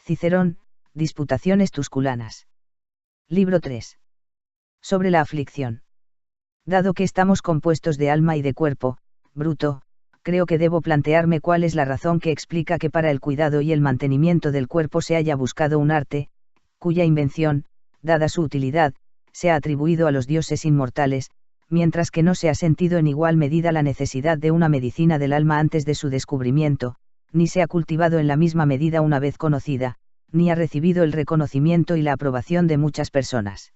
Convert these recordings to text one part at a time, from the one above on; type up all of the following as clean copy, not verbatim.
Cicerón, Disputaciones Tusculanas. Libro 3. Sobre la aflicción. Dado que estamos compuestos de alma y de cuerpo, Bruto, creo que debo plantearme cuál es la razón que explica que para el cuidado y el mantenimiento del cuerpo se haya buscado un arte, cuya invención, dada su utilidad, se ha atribuido a los dioses inmortales, mientras que no se ha sentido en igual medida la necesidad de una medicina del alma antes de su descubrimiento, ni se ha cultivado en la misma medida una vez conocida, ni ha recibido el reconocimiento y la aprobación de muchas personas.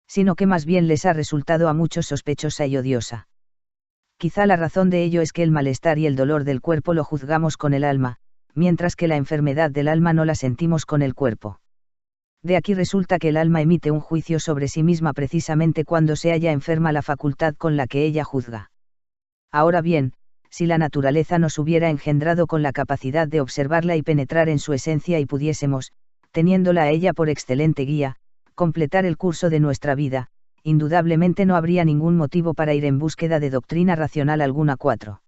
Sino que más bien les ha resultado a muchos sospechosa y odiosa. Quizá la razón de ello es que el malestar y el dolor del cuerpo lo juzgamos con el alma, mientras que la enfermedad del alma no la sentimos con el cuerpo. De aquí resulta que el alma emite un juicio sobre sí misma precisamente cuando se halla enferma la facultad con la que ella juzga. Ahora bien, si la naturaleza nos hubiera engendrado con la capacidad de observarla y penetrar en su esencia y pudiésemos, teniéndola a ella por excelente guía, completar el curso de nuestra vida, indudablemente no habría ningún motivo para ir en búsqueda de doctrina racional alguna. 4.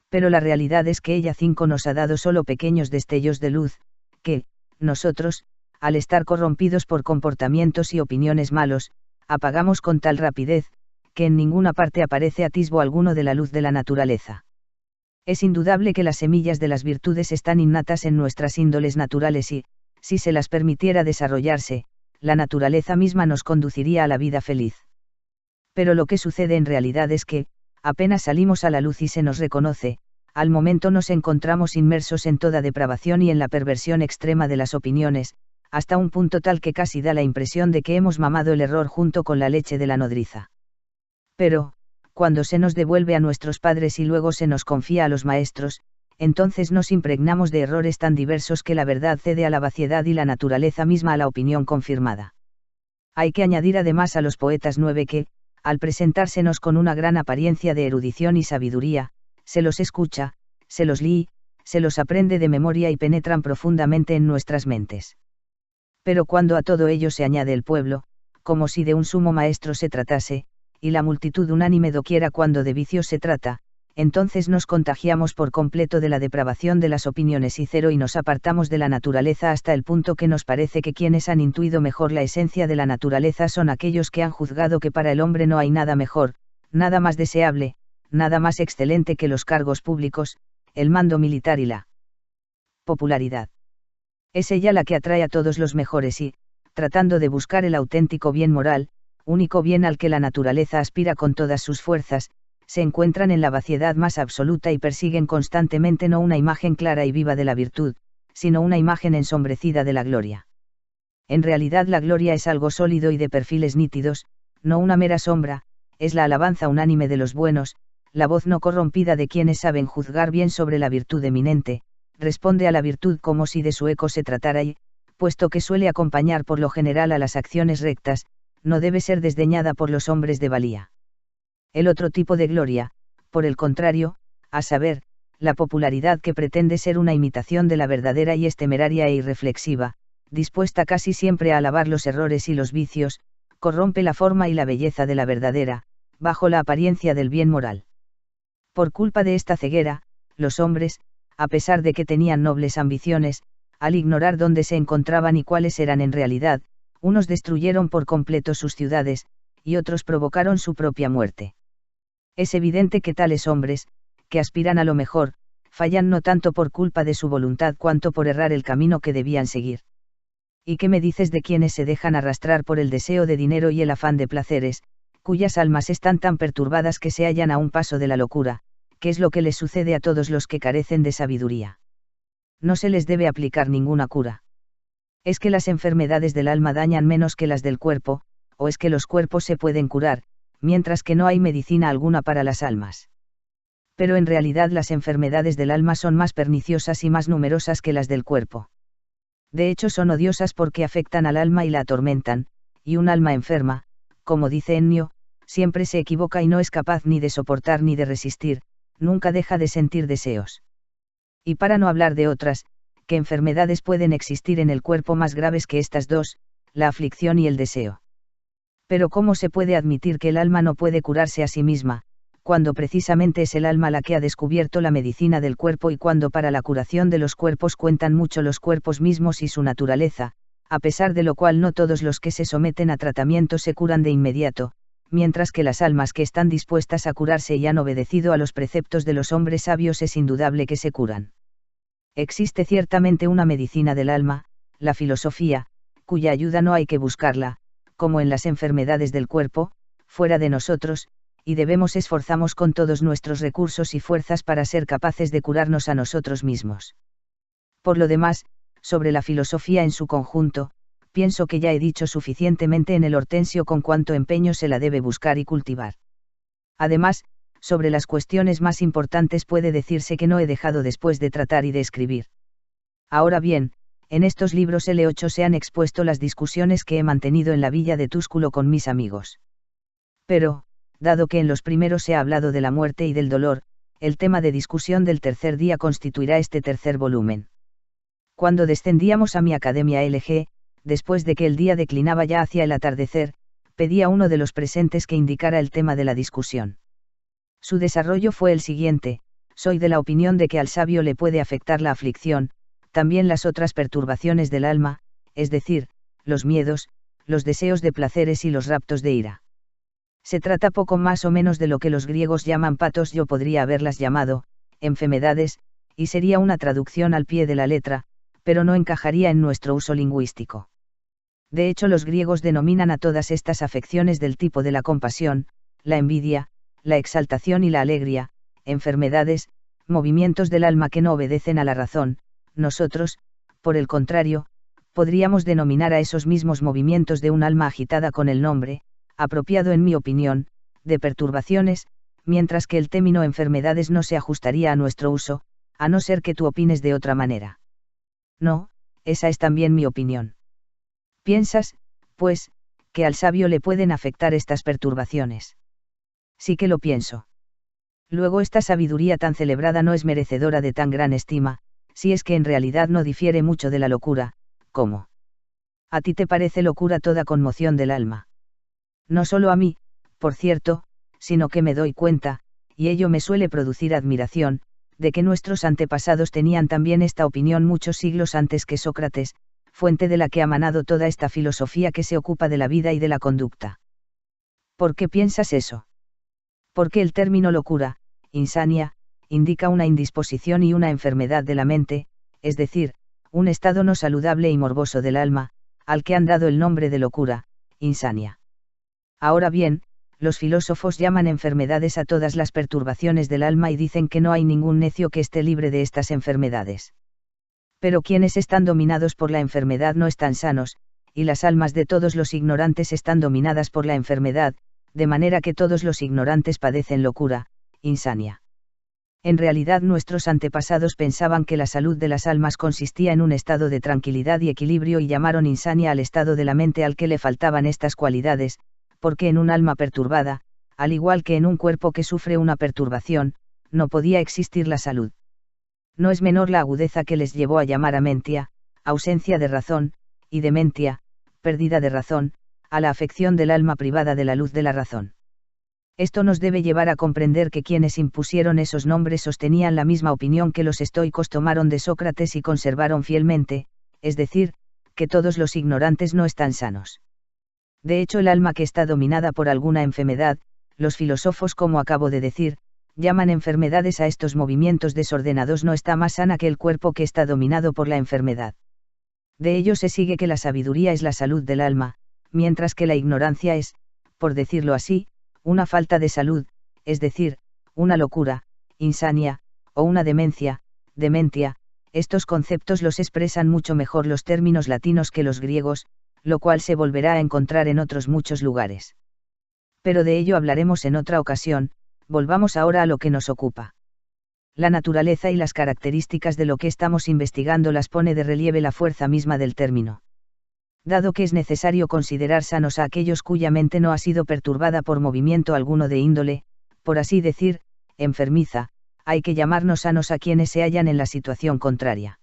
Pero la realidad es que ella 5 nos ha dado solo pequeños destellos de luz, que, nosotros, al estar corrompidos por comportamientos y opiniones malos, apagamos con tal rapidez, que en ninguna parte aparece atisbo alguno de la luz de la naturaleza. Es indudable que las semillas de las virtudes están innatas en nuestras índoles naturales y, si se las permitiera desarrollarse, la naturaleza misma nos conduciría a la vida feliz. Pero lo que sucede en realidad es que, apenas salimos a la luz y se nos reconoce, al momento nos encontramos inmersos en toda depravación y en la perversión extrema de las opiniones, hasta un punto tal que casi da la impresión de que hemos mamado el error junto con la leche de la nodriza. Pero, cuando se nos devuelve a nuestros padres y luego se nos confía a los maestros, entonces nos impregnamos de errores tan diversos que la verdad cede a la vaciedad y la naturaleza misma a la opinión confirmada. Hay que añadir además a los poetas 9 que, al presentársenos con una gran apariencia de erudición y sabiduría, se los escucha, se los lee, se los aprende de memoria y penetran profundamente en nuestras mentes. Pero cuando a todo ello se añade el pueblo, como si de un sumo maestro se tratase, y la multitud unánime doquiera cuando de vicios se trata, entonces nos contagiamos por completo de la depravación de las opiniones y cero y nos apartamos de la naturaleza hasta el punto que nos parece que quienes han intuido mejor la esencia de la naturaleza son aquellos que han juzgado que para el hombre no hay nada mejor, nada más deseable, nada más excelente que los cargos públicos, el mando militar y la popularidad. Es ella la que atrae a todos los mejores y, tratando de buscar el auténtico bien moral, único bien al que la naturaleza aspira con todas sus fuerzas, se encuentran en la vaciedad más absoluta y persiguen constantemente no una imagen clara y viva de la virtud, sino una imagen ensombrecida de la gloria. En realidad la gloria es algo sólido y de perfiles nítidos, no una mera sombra, es la alabanza unánime de los buenos, la voz no corrompida de quienes saben juzgar bien sobre la virtud eminente, responde a la virtud como si de su eco se tratara y, puesto que suele acompañar por lo general a las acciones rectas, no debe ser desdeñada por los hombres de valía. El otro tipo de gloria, por el contrario, a saber, la popularidad que pretende ser una imitación de la verdadera y es temeraria e irreflexiva, dispuesta casi siempre a alabar los errores y los vicios, corrompe la forma y la belleza de la verdadera, bajo la apariencia del bien moral. Por culpa de esta ceguera, los hombres, a pesar de que tenían nobles ambiciones, al ignorar dónde se encontraban y cuáles eran en realidad, unos destruyeron por completo sus ciudades, y otros provocaron su propia muerte. Es evidente que tales hombres, que aspiran a lo mejor, fallan no tanto por culpa de su voluntad cuanto por errar el camino que debían seguir. ¿Y qué me dices de quienes se dejan arrastrar por el deseo de dinero y el afán de placeres, cuyas almas están tan perturbadas que se hallan a un paso de la locura, que es lo que les sucede a todos los que carecen de sabiduría? No se les debe aplicar ninguna cura. ¿Es que las enfermedades del alma dañan menos que las del cuerpo, o es que los cuerpos se pueden curar, mientras que no hay medicina alguna para las almas? Pero en realidad las enfermedades del alma son más perniciosas y más numerosas que las del cuerpo. De hecho son odiosas porque afectan al alma y la atormentan, y un alma enferma, como dice Ennio, siempre se equivoca y no es capaz ni de soportar ni de resistir, nunca deja de sentir deseos. Y para no hablar de otras, ¿qué enfermedades pueden existir en el cuerpo más graves que estas dos, la aflicción y el deseo? Pero ¿cómo se puede admitir que el alma no puede curarse a sí misma, cuando precisamente es el alma la que ha descubierto la medicina del cuerpo y cuando para la curación de los cuerpos cuentan mucho los cuerpos mismos y su naturaleza, a pesar de lo cual no todos los que se someten a tratamiento se curan de inmediato, mientras que las almas que están dispuestas a curarse y han obedecido a los preceptos de los hombres sabios es indudable que se curan. Existe ciertamente una medicina del alma, la filosofía, cuya ayuda no hay que buscarla, como en las enfermedades del cuerpo, fuera de nosotros, y debemos esforzarnos con todos nuestros recursos y fuerzas para ser capaces de curarnos a nosotros mismos. Por lo demás, sobre la filosofía en su conjunto, pienso que ya he dicho suficientemente en el Hortensio con cuánto empeño se la debe buscar y cultivar. Además, sobre las cuestiones más importantes puede decirse que no he dejado después de tratar y de escribir. Ahora bien, en estos libros L8 se han expuesto las discusiones que he mantenido en la villa de Túsculo con mis amigos. Pero, dado que en los primeros se ha hablado de la muerte y del dolor, el tema de discusión del tercer día constituirá este tercer volumen. Cuando descendíamos a mi academia LG, después de que el día declinaba ya hacia el atardecer, pedí a uno de los presentes que indicara el tema de la discusión. Su desarrollo fue el siguiente: soy de la opinión de que al sabio le puede afectar la aflicción, también las otras perturbaciones del alma, es decir, los miedos, los deseos de placeres y los raptos de ira. Se trata poco más o menos de lo que los griegos llaman patos, yo podría haberlas llamado enfermedades, y sería una traducción al pie de la letra, pero no encajaría en nuestro uso lingüístico. De hecho, los griegos denominan a todas estas afecciones del tipo de la compasión, la envidia, la exaltación y la alegría, enfermedades, movimientos del alma que no obedecen a la razón. Nosotros, por el contrario, podríamos denominar a esos mismos movimientos de un alma agitada con el nombre, apropiado en mi opinión, de perturbaciones, mientras que el término enfermedades no se ajustaría a nuestro uso, a no ser que tú opines de otra manera. No, esa es también mi opinión. ¿Piensas, pues, que al sabio le pueden afectar estas perturbaciones? Sí que lo pienso. Luego esta sabiduría tan celebrada no es merecedora de tan gran estima, si es que en realidad no difiere mucho de la locura, ¿cómo? ¿A ti te parece locura toda conmoción del alma? No solo a mí, por cierto, sino que me doy cuenta, y ello me suele producir admiración, de que nuestros antepasados tenían también esta opinión muchos siglos antes que Sócrates, fuente de la que ha manado toda esta filosofía que se ocupa de la vida y de la conducta. ¿Por qué piensas eso? Porque el término locura, insania, indica una indisposición y una enfermedad de la mente, es decir, un estado no saludable y morboso del alma, al que han dado el nombre de locura, insania. Ahora bien, los filósofos llaman enfermedades a todas las perturbaciones del alma y dicen que no hay ningún necio que esté libre de estas enfermedades. Pero quienes están dominados por la enfermedad no están sanos, y las almas de todos los ignorantes están dominadas por la enfermedad, de manera que todos los ignorantes padecen locura, insania. En realidad nuestros antepasados pensaban que la salud de las almas consistía en un estado de tranquilidad y equilibrio y llamaron insania al estado de la mente al que le faltaban estas cualidades, porque en un alma perturbada, al igual que en un cuerpo que sufre una perturbación, no podía existir la salud. No es menor la agudeza que les llevó a llamar amentia, ausencia de razón, y dementia, pérdida de razón, a la afección del alma privada de la luz de la razón. Esto nos debe llevar a comprender que quienes impusieron esos nombres sostenían la misma opinión que los estoicos tomaron de Sócrates y conservaron fielmente, es decir, que todos los ignorantes no están sanos. De hecho, el alma que está dominada por alguna enfermedad, los filósofos, como acabo de decir, llaman enfermedades a estos movimientos desordenados, no está más sana que el cuerpo que está dominado por la enfermedad. De ello se sigue que la sabiduría es la salud del alma, mientras que la ignorancia es, por decirlo así, una falta de salud, es decir, una locura, insania, o una demencia, dementia. Estos conceptos los expresan mucho mejor los términos latinos que los griegos, lo cual se volverá a encontrar en otros muchos lugares. Pero de ello hablaremos en otra ocasión. Volvamos ahora a lo que nos ocupa. La naturaleza y las características de lo que estamos investigando las pone de relieve la fuerza misma del término. Dado que es necesario considerar sanos a aquellos cuya mente no ha sido perturbada por movimiento alguno de índole, por así decir, enfermiza, hay que llamarnos sanos a quienes se hallan en la situación contraria.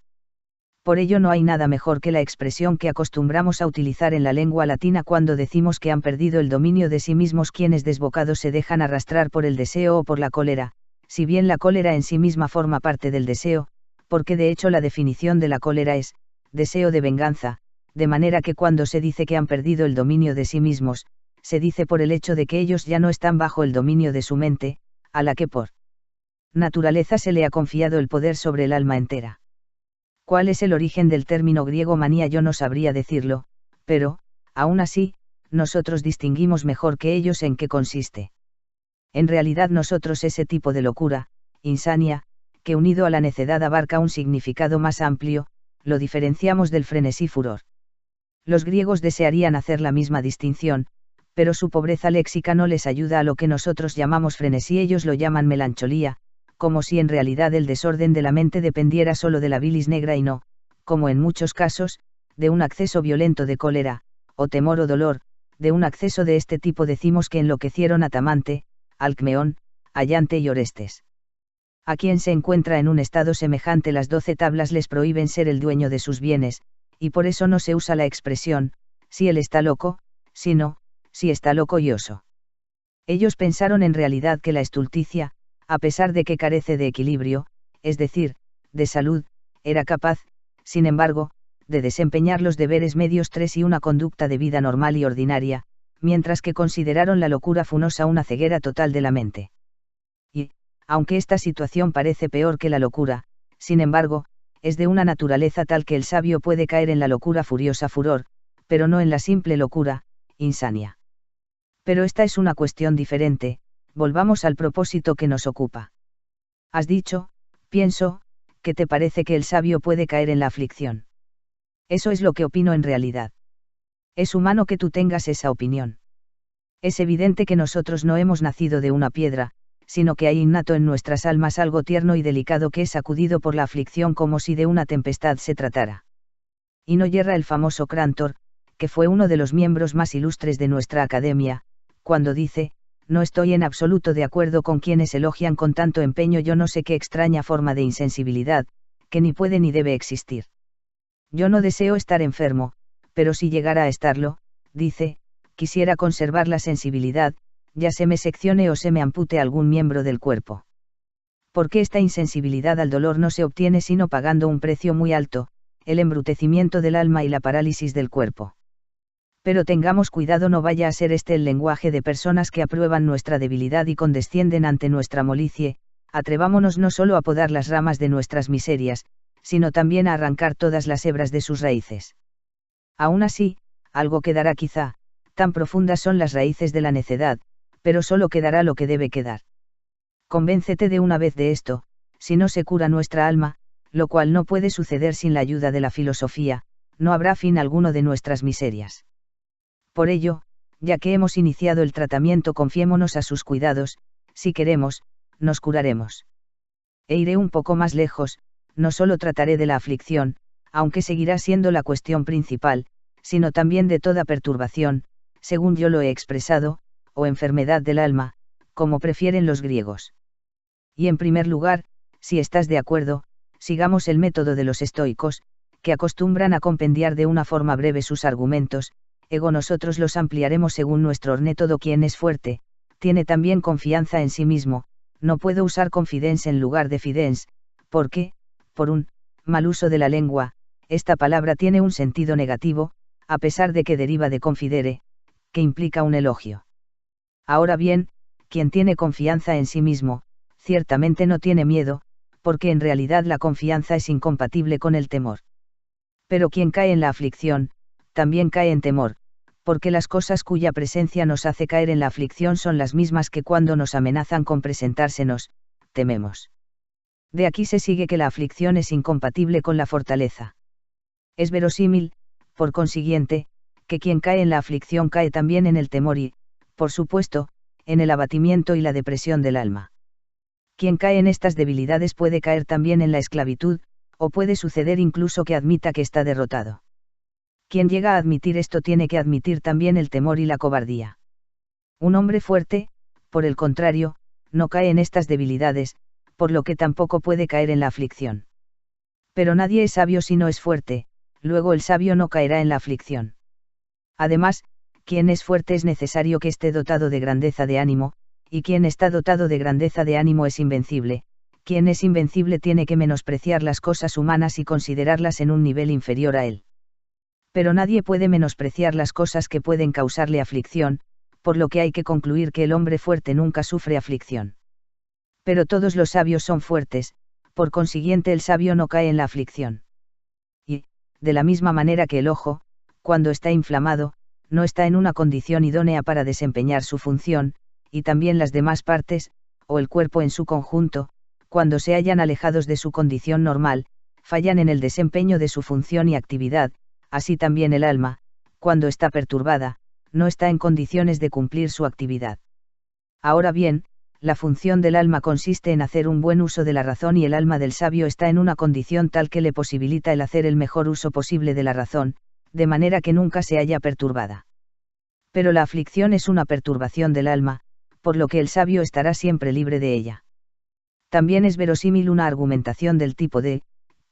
Por ello no hay nada mejor que la expresión que acostumbramos a utilizar en la lengua latina cuando decimos que han perdido el dominio de sí mismos quienes desbocados se dejan arrastrar por el deseo o por la cólera, si bien la cólera en sí misma forma parte del deseo, porque de hecho la definición de la cólera es, deseo de venganza, de manera que cuando se dice que han perdido el dominio de sí mismos, se dice por el hecho de que ellos ya no están bajo el dominio de su mente, a la que por naturaleza se le ha confiado el poder sobre el alma entera. ¿Cuál es el origen del término griego manía? Yo no sabría decirlo, pero, aún así, nosotros distinguimos mejor que ellos en qué consiste. En realidad nosotros ese tipo de locura, insania, que unido a la necedad abarca un significado más amplio, lo diferenciamos del frenesí furor. Los griegos desearían hacer la misma distinción, pero su pobreza léxica no les ayuda a lo que nosotros llamamos frenesí, ellos lo llaman melancholía, como si en realidad el desorden de la mente dependiera solo de la bilis negra y no, como en muchos casos, de un acceso violento de cólera, o temor o dolor. De un acceso de este tipo decimos que enloquecieron a Tamante, Alcmeón, Ayante y Orestes. A quien se encuentra en un estado semejante las 12 tablas les prohíben ser el dueño de sus bienes, y por eso no se usa la expresión, si él está loco, sino, si está loco y oso. Ellos pensaron en realidad que la estulticia, a pesar de que carece de equilibrio, es decir, de salud, era capaz, sin embargo, de desempeñar los deberes medios 3 y una conducta de vida normal y ordinaria, mientras que consideraron la locura funosa una ceguera total de la mente. Y, aunque esta situación parece peor que la locura, sin embargo, es de una naturaleza tal que el sabio puede caer en la locura furiosa furor, pero no en la simple locura, insania. Pero esta es una cuestión diferente. Volvamos al propósito que nos ocupa. Has dicho, pienso, que te parece que el sabio puede caer en la aflicción. Eso es lo que opino en realidad. Es humano que tú tengas esa opinión. Es evidente que nosotros no hemos nacido de una piedra, sino que hay innato en nuestras almas algo tierno y delicado que es sacudido por la aflicción como si de una tempestad se tratara. Y no yerra el famoso Crantor, que fue uno de los miembros más ilustres de nuestra academia, cuando dice, no estoy en absoluto de acuerdo con quienes elogian con tanto empeño yo no sé qué extraña forma de insensibilidad, que ni puede ni debe existir. Yo no deseo estar enfermo, pero si llegara a estarlo, dice, quisiera conservar la sensibilidad, ya se me seccione o se me ampute algún miembro del cuerpo. Porque esta insensibilidad al dolor no se obtiene sino pagando un precio muy alto, el embrutecimiento del alma y la parálisis del cuerpo. Pero tengamos cuidado, no vaya a ser este el lenguaje de personas que aprueban nuestra debilidad y condescienden ante nuestra molicie. Atrevámonos no solo a podar las ramas de nuestras miserias, sino también a arrancar todas las hebras de sus raíces. Aún así, algo quedará quizá, tan profundas son las raíces de la necedad, pero solo quedará lo que debe quedar. Convéncete de una vez de esto, si no se cura nuestra alma, lo cual no puede suceder sin la ayuda de la filosofía, no habrá fin alguno de nuestras miserias. Por ello, ya que hemos iniciado el tratamiento, confiémonos a sus cuidados, si queremos, nos curaremos. E iré un poco más lejos, no solo trataré de la aflicción, aunque seguirá siendo la cuestión principal, sino también de toda perturbación, según yo lo he expresado, o enfermedad del alma, como prefieren los griegos. Y en primer lugar, si estás de acuerdo, sigamos el método de los estoicos, que acostumbran a compendiar de una forma breve sus argumentos. Ego nosotros los ampliaremos según nuestro ornétodo. Quien es fuerte, tiene también confianza en sí mismo. No puedo usar confidence en lugar de fidens, porque, por un mal uso de la lengua, esta palabra tiene un sentido negativo, a pesar de que deriva de confidere, que implica un elogio. Ahora bien, quien tiene confianza en sí mismo, ciertamente no tiene miedo, porque en realidad la confianza es incompatible con el temor. Pero quien cae en la aflicción, también cae en temor, porque las cosas cuya presencia nos hace caer en la aflicción son las mismas que cuando nos amenazan con presentársenos, tememos. De aquí se sigue que la aflicción es incompatible con la fortaleza. Es verosímil, por consiguiente, que quien cae en la aflicción cae también en el temor y, por supuesto, en el abatimiento y la depresión del alma. Quien cae en estas debilidades puede caer también en la esclavitud, o puede suceder incluso que admita que está derrotado. Quien llega a admitir esto tiene que admitir también el temor y la cobardía. Un hombre fuerte, por el contrario, no cae en estas debilidades, por lo que tampoco puede caer en la aflicción. Pero nadie es sabio si no es fuerte, luego el sabio no caerá en la aflicción. Además, quien es fuerte es necesario que esté dotado de grandeza de ánimo, y quien está dotado de grandeza de ánimo es invencible, quien es invencible tiene que menospreciar las cosas humanas y considerarlas en un nivel inferior a él. Pero nadie puede menospreciar las cosas que pueden causarle aflicción, por lo que hay que concluir que el hombre fuerte nunca sufre aflicción. Pero todos los sabios son fuertes, por consiguiente el sabio no cae en la aflicción. Y, de la misma manera que el ojo, cuando está inflamado, no está en una condición idónea para desempeñar su función, y también las demás partes, o el cuerpo en su conjunto, cuando se hallan alejados de su condición normal, fallan en el desempeño de su función y actividad, así también el alma, cuando está perturbada, no está en condiciones de cumplir su actividad. Ahora bien, la función del alma consiste en hacer un buen uso de la razón y el alma del sabio está en una condición tal que le posibilita el hacer el mejor uso posible de la razón, de manera que nunca se halla perturbada. Pero la aflicción es una perturbación del alma, por lo que el sabio estará siempre libre de ella. También es verosímil una argumentación del tipo de,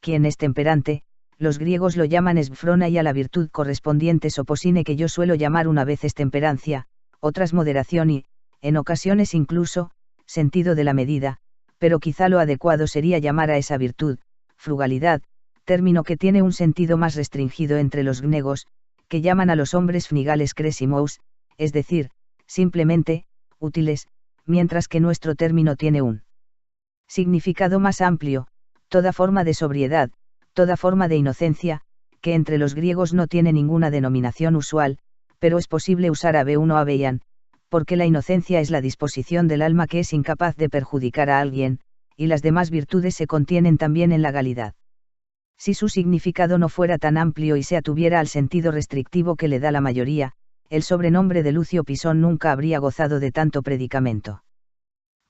quien es temperante, los griegos lo llaman esfrona y a la virtud correspondiente soposine que yo suelo llamar una veces temperancia, otras moderación y, en ocasiones incluso, sentido de la medida, pero quizá lo adecuado sería llamar a esa virtud, frugalidad, término que tiene un sentido más restringido entre los griegos, que llaman a los hombres fnigales cresimous, es decir, simplemente, útiles, mientras que nuestro término tiene un significado más amplio, toda forma de sobriedad, toda forma de inocencia, que entre los griegos no tiene ninguna denominación usual, pero es posible usar abe1 abeian, porque la inocencia es la disposición del alma que es incapaz de perjudicar a alguien, y las demás virtudes se contienen también en la galidad. Si su significado no fuera tan amplio y se atuviera al sentido restrictivo que le da la mayoría, el sobrenombre de Lucio Pisón nunca habría gozado de tanto predicamento.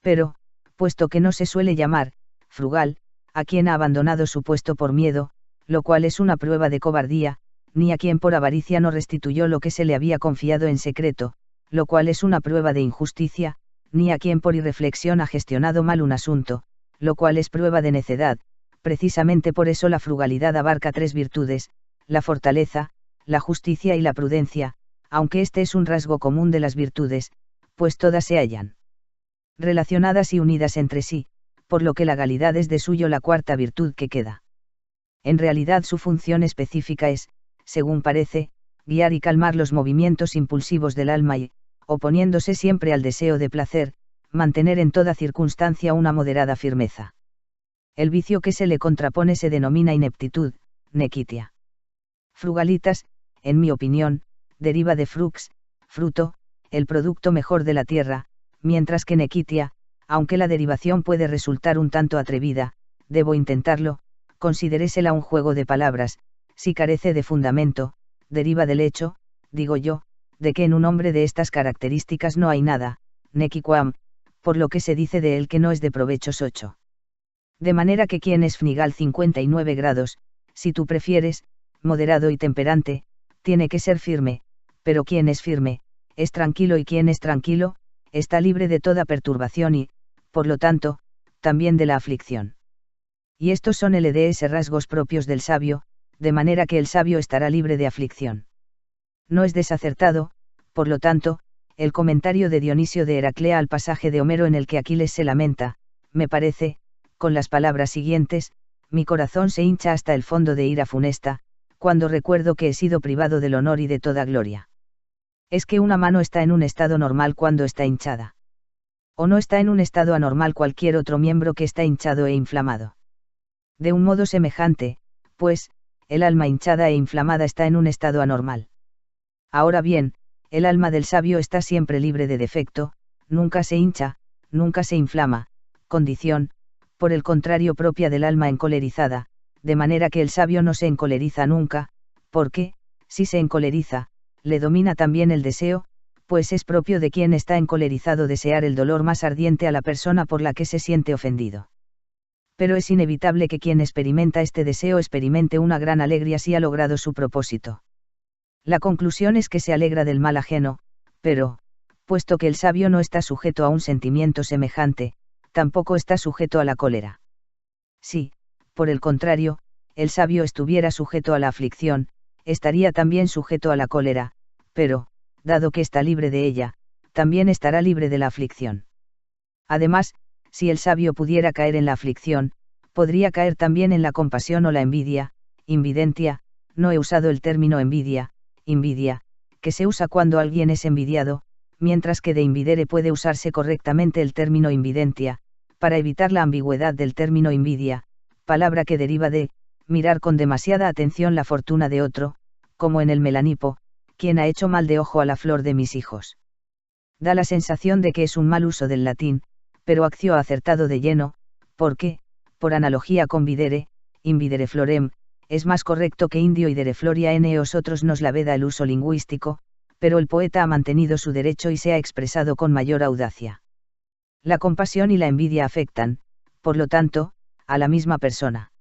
Pero, puesto que no se suele llamar, frugal, a quien ha abandonado su puesto por miedo, lo cual es una prueba de cobardía, ni a quien por avaricia no restituyó lo que se le había confiado en secreto, lo cual es una prueba de injusticia, ni a quien por irreflexión ha gestionado mal un asunto, lo cual es prueba de necedad. Precisamente por eso la frugalidad abarca tres virtudes, la fortaleza, la justicia y la prudencia, aunque este es un rasgo común de las virtudes, pues todas se hallan relacionadas y unidas entre sí, por lo que la galidad es de suyo la cuarta virtud que queda. En realidad su función específica es, según parece, guiar y calmar los movimientos impulsivos del alma y, oponiéndose siempre al deseo de placer, mantener en toda circunstancia una moderada firmeza. El vicio que se le contrapone se denomina ineptitud, nequitia. Frugalitas, en mi opinión, deriva de frux, fruto, el producto mejor de la tierra, mientras que nequitia, aunque la derivación puede resultar un tanto atrevida, debo intentarlo, considerésela un juego de palabras, si carece de fundamento, deriva del hecho, digo yo, de que en un hombre de estas características no hay nada, nequiquam, por lo que se dice de él que no es de provechos 8. De manera que quien es fnigal 59 grados, si tú prefieres, moderado y temperante, tiene que ser firme, pero quien es firme, es tranquilo y quien es tranquilo, está libre de toda perturbación y, por lo tanto, también de la aflicción. Y estos son LDS rasgos propios del sabio, de manera que el sabio estará libre de aflicción. No es desacertado, por lo tanto, el comentario de Dionisio de Heraclea al pasaje de Homero en el que Aquiles se lamenta, me parece, con las palabras siguientes, mi corazón se hincha hasta el fondo de ira funesta, cuando recuerdo que he sido privado del honor y de toda gloria. Es que una mano está en un estado normal cuando está hinchada. O no está en un estado anormal cualquier otro miembro que está hinchado e inflamado. De un modo semejante, pues, el alma hinchada e inflamada está en un estado anormal. Ahora bien, el alma del sabio está siempre libre de defecto, nunca se hincha, nunca se inflama, condición, por el contrario propia del alma encolerizada, de manera que el sabio no se encoleriza nunca, porque, si se encoleriza, le domina también el deseo, pues es propio de quien está encolerizado desear el dolor más ardiente a la persona por la que se siente ofendido. Pero es inevitable que quien experimenta este deseo experimente una gran alegría si ha logrado su propósito. La conclusión es que se alegra del mal ajeno, pero, puesto que el sabio no está sujeto a un sentimiento semejante, tampoco está sujeto a la cólera. Si, por el contrario, el sabio estuviera sujeto a la aflicción, estaría también sujeto a la cólera, pero, dado que está libre de ella, también estará libre de la aflicción. Además, si el sabio pudiera caer en la aflicción, podría caer también en la compasión o la envidia, invidentia, no he usado el término envidia, que se usa cuando alguien es envidiado, mientras que de invidere puede usarse correctamente el término invidentia, para evitar la ambigüedad del término invidia, palabra que deriva de mirar con demasiada atención la fortuna de otro, como en el Melanipo, quien ha hecho mal de ojo a la flor de mis hijos. Da la sensación de que es un mal uso del latín, pero acció acertado de lleno, porque, por analogía con videre, invidere florem, es más correcto que indio idere floria otros nos la veda el uso lingüístico, pero el poeta ha mantenido su derecho y se ha expresado con mayor audacia. La compasión y la envidia afectan, por lo tanto, a la misma persona.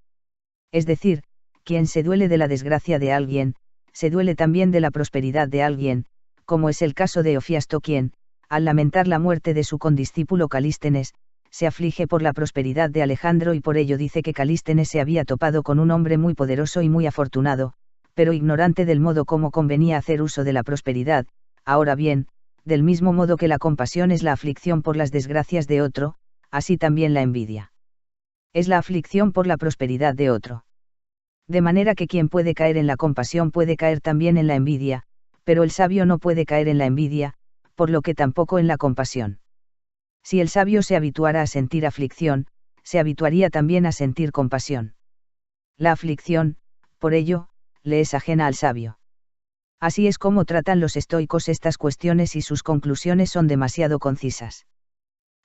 Es decir, quien se duele de la desgracia de alguien, se duele también de la prosperidad de alguien, como es el caso de Ofiasto quien, al lamentar la muerte de su condiscípulo Calístenes, se aflige por la prosperidad de Alejandro y por ello dice que Calístenes se había topado con un hombre muy poderoso y muy afortunado, pero ignorante del modo como convenía hacer uso de la prosperidad. Ahora bien, del mismo modo que la compasión es la aflicción por las desgracias de otro, así también la envidia es la aflicción por la prosperidad de otro. De manera que quien puede caer en la compasión puede caer también en la envidia, pero el sabio no puede caer en la envidia, por lo que tampoco en la compasión. Si el sabio se habituara a sentir aflicción, se habituaría también a sentir compasión. La aflicción, por ello, le es ajena al sabio. Así es como tratan los estoicos estas cuestiones y sus conclusiones son demasiado concisas.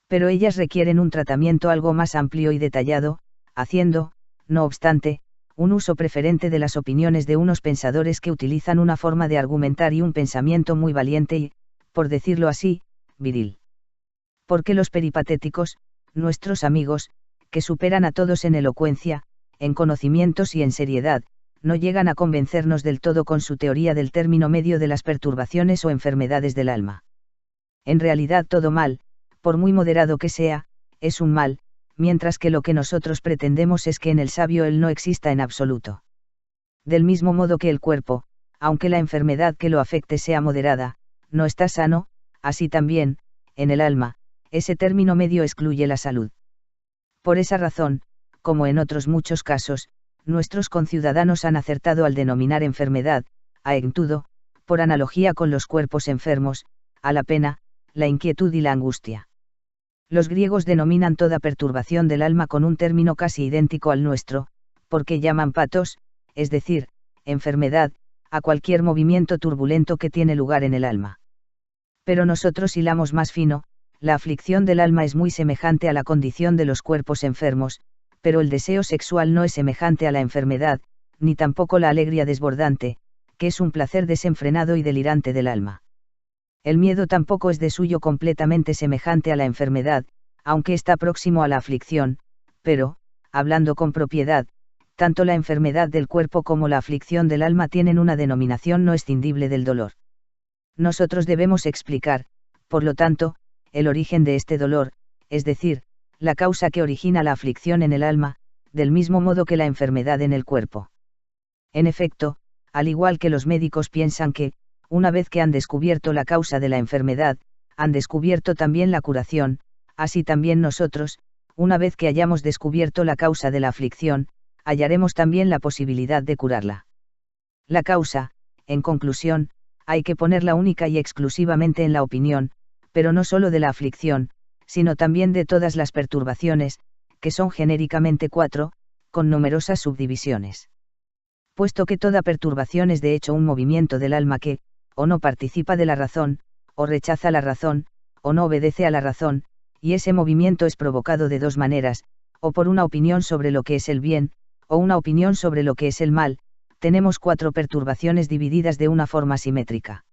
Pero ellas requieren un tratamiento algo más amplio y detallado, haciendo, no obstante, un uso preferente de las opiniones de unos pensadores que utilizan una forma de argumentar y un pensamiento muy valiente y, por decirlo así, viril. Porque los peripatéticos, nuestros amigos, que superan a todos en elocuencia, en conocimientos y en seriedad, no llegan a convencernos del todo con su teoría del término medio de las perturbaciones o enfermedades del alma. En realidad todo mal, por muy moderado que sea, es un mal, mientras que lo que nosotros pretendemos es que en el sabio él no exista en absoluto. Del mismo modo que el cuerpo, aunque la enfermedad que lo afecte sea moderada, no está sano, así también, en el alma, ese término medio excluye la salud. Por esa razón, como en otros muchos casos, nuestros conciudadanos han acertado al denominar enfermedad, a enctudo, por analogía con los cuerpos enfermos, a la pena, la inquietud y la angustia. Los griegos denominan toda perturbación del alma con un término casi idéntico al nuestro, porque llaman patos, es decir, enfermedad, a cualquier movimiento turbulento que tiene lugar en el alma. Pero nosotros hilamos más fino, la aflicción del alma es muy semejante a la condición de los cuerpos enfermos, pero el deseo sexual no es semejante a la enfermedad, ni tampoco la alegría desbordante, que es un placer desenfrenado y delirante del alma. El miedo tampoco es de suyo completamente semejante a la enfermedad, aunque está próximo a la aflicción, pero, hablando con propiedad, tanto la enfermedad del cuerpo como la aflicción del alma tienen una denominación no escindible del dolor. Nosotros debemos explicar, por lo tanto, el origen de este dolor, es decir, la causa que origina la aflicción en el alma, del mismo modo que la enfermedad en el cuerpo. En efecto, al igual que los médicos piensan que, una vez que han descubierto la causa de la enfermedad, han descubierto también la curación, así también nosotros, una vez que hayamos descubierto la causa de la aflicción, hallaremos también la posibilidad de curarla. La causa, en conclusión, hay que ponerla única y exclusivamente en la opinión, pero no solo de la aflicción, sino también de todas las perturbaciones, que son genéricamente 4, con numerosas subdivisiones. Puesto que toda perturbación es de hecho un movimiento del alma que, o no participa de la razón, o rechaza la razón, o no obedece a la razón, y ese movimiento es provocado de dos maneras, o por una opinión sobre lo que es el bien, o una opinión sobre lo que es el mal, tenemos 4 perturbaciones divididas de una forma simétrica.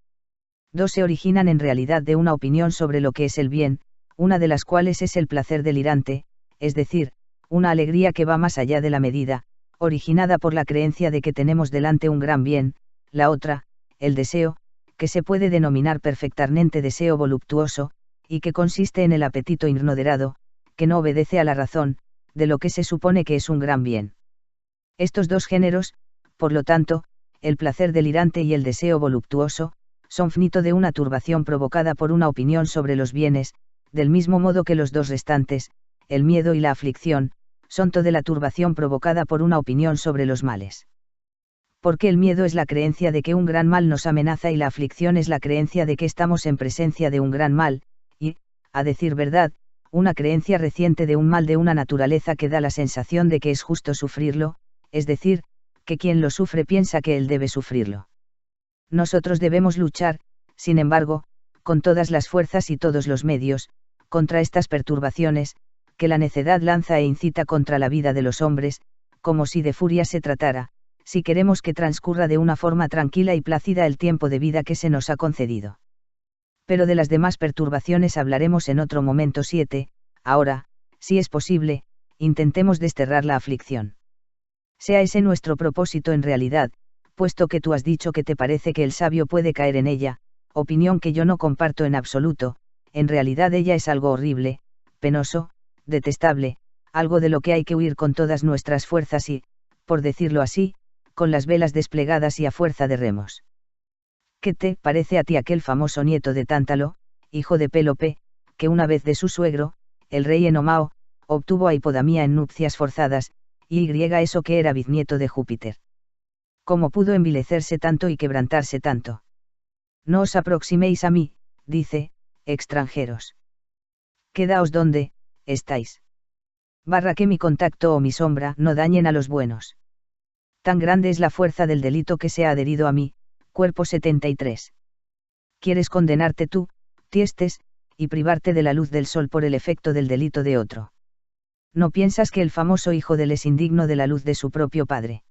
2 se originan en realidad de una opinión sobre lo que es el bien, una de las cuales es el placer delirante, es decir, una alegría que va más allá de la medida, originada por la creencia de que tenemos delante un gran bien, la otra, el deseo, que se puede denominar perfectamente deseo voluptuoso, y que consiste en el apetito inmoderado, que no obedece a la razón, de lo que se supone que es un gran bien. Estos dos géneros, por lo tanto, el placer delirante y el deseo voluptuoso, son fruto de una turbación provocada por una opinión sobre los bienes, del mismo modo que los dos restantes, el miedo y la aflicción, son toda la turbación provocada por una opinión sobre los males. Porque el miedo es la creencia de que un gran mal nos amenaza y la aflicción es la creencia de que estamos en presencia de un gran mal, y, a decir verdad, una creencia reciente de un mal de una naturaleza que da la sensación de que es justo sufrirlo, es decir, que quien lo sufre piensa que él debe sufrirlo. Nosotros debemos luchar, sin embargo, con todas las fuerzas y todos los medios, contra estas perturbaciones, que la necedad lanza e incita contra la vida de los hombres, como si de furia se tratara, si queremos que transcurra de una forma tranquila y plácida el tiempo de vida que se nos ha concedido. Pero de las demás perturbaciones hablaremos en otro momento. 7. Ahora, si es posible, intentemos desterrar la aflicción. Sea ese nuestro propósito en realidad, puesto que tú has dicho que te parece que el sabio puede caer en ella, opinión que yo no comparto en absoluto. En realidad ella es algo horrible, penoso, detestable, algo de lo que hay que huir con todas nuestras fuerzas y, por decirlo así, con las velas desplegadas y a fuerza de remos. ¿Qué te parece a ti aquel famoso nieto de Tántalo, hijo de Pélope, que una vez de su suegro, el rey Enomao, obtuvo a Hipodamía en nupcias forzadas, y eso que era bisnieto de Júpiter? ¿Cómo pudo envilecerse tanto y quebrantarse tanto? No os aproximéis a mí, dice, extranjeros. Quedaos donde estáis. Que mi contacto o mi sombra no dañen a los buenos. Tan grande es la fuerza del delito que se ha adherido a mí. Cuerpo 73. ¿Quieres condenarte tú, Tiestes, y privarte de la luz del sol por el efecto del delito de otro? ¿No piensas que el famoso hijo del es indigno de la luz de su propio padre?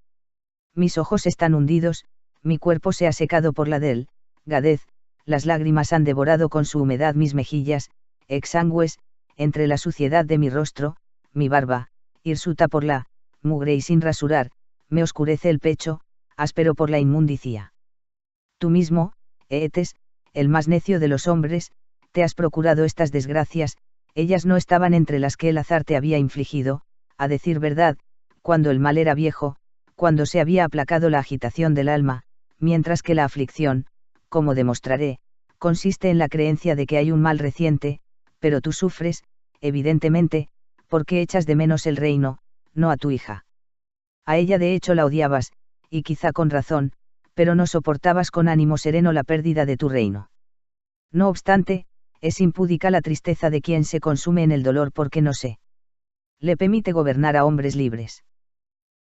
Mis ojos están hundidos, mi cuerpo se ha secado por la del gadez, las lágrimas han devorado con su humedad mis mejillas, exangües, entre la suciedad de mi rostro, mi barba, hirsuta por la mugre y sin rasurar, me oscurece el pecho, áspero por la inmundicia. Tú mismo, Eetes, el más necio de los hombres, te has procurado estas desgracias, ellas no estaban entre las que el azar te había infligido, a decir verdad, cuando el mal era viejo, cuando se había aplacado la agitación del alma, mientras que la aflicción, como demostraré, consiste en la creencia de que hay un mal reciente, pero tú sufres, evidentemente, porque echas de menos el reino, no a tu hija. A ella de hecho la odiabas, y quizá con razón, pero no soportabas con ánimo sereno la pérdida de tu reino. No obstante, es impúdica la tristeza de quien se consume en el dolor porque no se le permite gobernar a hombres libres.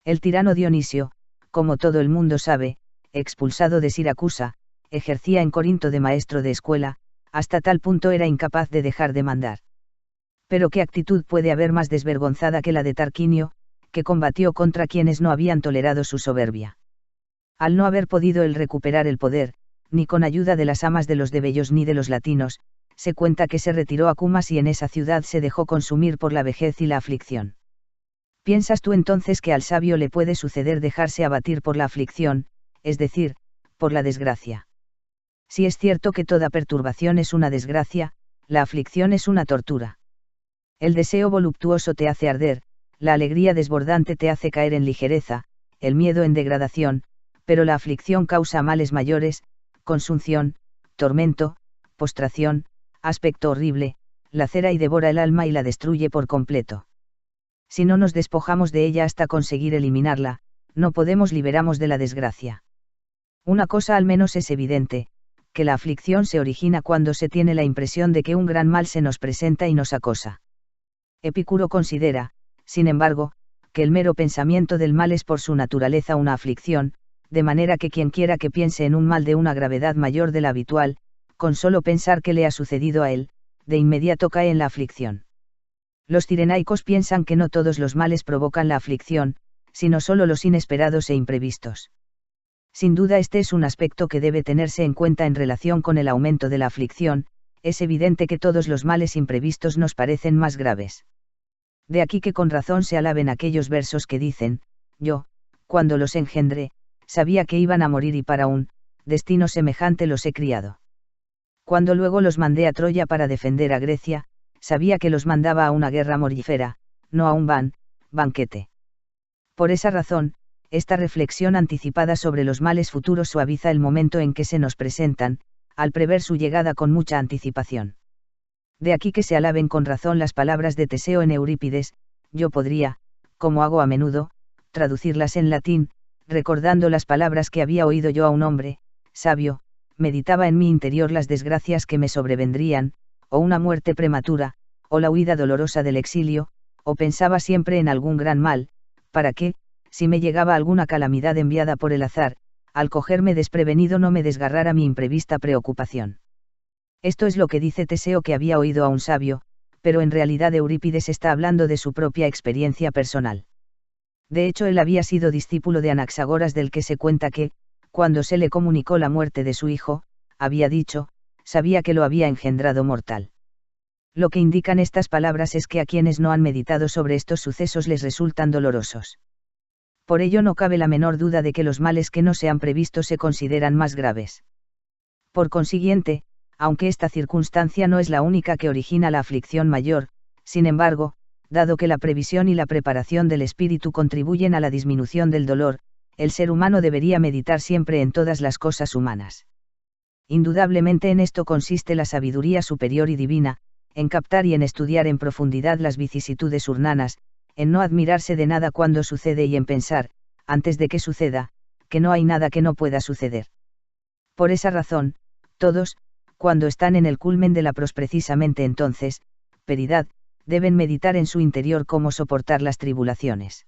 El tirano Dionisio, como todo el mundo sabe, expulsado de Siracusa, ejercía en Corinto de maestro de escuela, hasta tal punto era incapaz de dejar de mandar. Pero ¿qué actitud puede haber más desvergonzada que la de Tarquinio, que combatió contra quienes no habían tolerado su soberbia? Al no haber podido él recuperar el poder, ni con ayuda de las amas de los debellos ni de los latinos, se cuenta que se retiró a Cumas y en esa ciudad se dejó consumir por la vejez y la aflicción. ¿Piensas tú entonces que al sabio le puede suceder dejarse abatir por la aflicción, es decir, por la desgracia? Si es cierto que toda perturbación es una desgracia, la aflicción es una tortura. El deseo voluptuoso te hace arder, la alegría desbordante te hace caer en ligereza, el miedo en degradación, pero la aflicción causa males mayores, consunción, tormento, postración, aspecto horrible, lacera y devora el alma y la destruye por completo. Si no nos despojamos de ella hasta conseguir eliminarla, no podemos liberarnos de la desgracia. Una cosa al menos es evidente, que la aflicción se origina cuando se tiene la impresión de que un gran mal se nos presenta y nos acosa. Epicuro considera, sin embargo, que el mero pensamiento del mal es por su naturaleza una aflicción, de manera que quien quiera que piense en un mal de una gravedad mayor de la habitual, con solo pensar que le ha sucedido a él, de inmediato cae en la aflicción. Los cirenaicos piensan que no todos los males provocan la aflicción, sino solo los inesperados e imprevistos. Sin duda este es un aspecto que debe tenerse en cuenta en relación con el aumento de la aflicción, es evidente que todos los males imprevistos nos parecen más graves. De aquí que con razón se alaben aquellos versos que dicen, yo, cuando los engendré, sabía que iban a morir y para un destino semejante los he criado. Cuando luego los mandé a Troya para defender a Grecia, sabía que los mandaba a una guerra mortífera, no a un banquete. Por esa razón, esta reflexión anticipada sobre los males futuros suaviza el momento en que se nos presentan, al prever su llegada con mucha anticipación. De aquí que se alaben con razón las palabras de Teseo en Eurípides. Yo podría, como hago a menudo, traducirlas en latín, recordando las palabras que había oído yo a un hombre sabio: meditaba en mi interior las desgracias que me sobrevendrían, o una muerte prematura, o la huida dolorosa del exilio, o pensaba siempre en algún gran mal, para que, si me llegaba alguna calamidad enviada por el azar, al cogerme desprevenido no me desgarrara mi imprevista preocupación. Esto es lo que dice Teseo que había oído a un sabio, pero en realidad Eurípides está hablando de su propia experiencia personal. De hecho, él había sido discípulo de Anaxágoras, del que se cuenta que, cuando se le comunicó la muerte de su hijo, había dicho: sabía que lo había engendrado mortal. Lo que indican estas palabras es que a quienes no han meditado sobre estos sucesos les resultan dolorosos. Por ello no cabe la menor duda de que los males que no se han previsto se consideran más graves. Por consiguiente, aunque esta circunstancia no es la única que origina la aflicción mayor, sin embargo, dado que la previsión y la preparación del espíritu contribuyen a la disminución del dolor, el ser humano debería meditar siempre en todas las cosas humanas. Indudablemente en esto consiste la sabiduría superior y divina, en captar y en estudiar en profundidad las vicisitudes urnanas, en no admirarse de nada cuando sucede y en pensar, antes de que suceda, que no hay nada que no pueda suceder. Por esa razón, todos, cuando están en el culmen de la precisamente entonces, peridad, deben meditar en su interior cómo soportar las tribulaciones.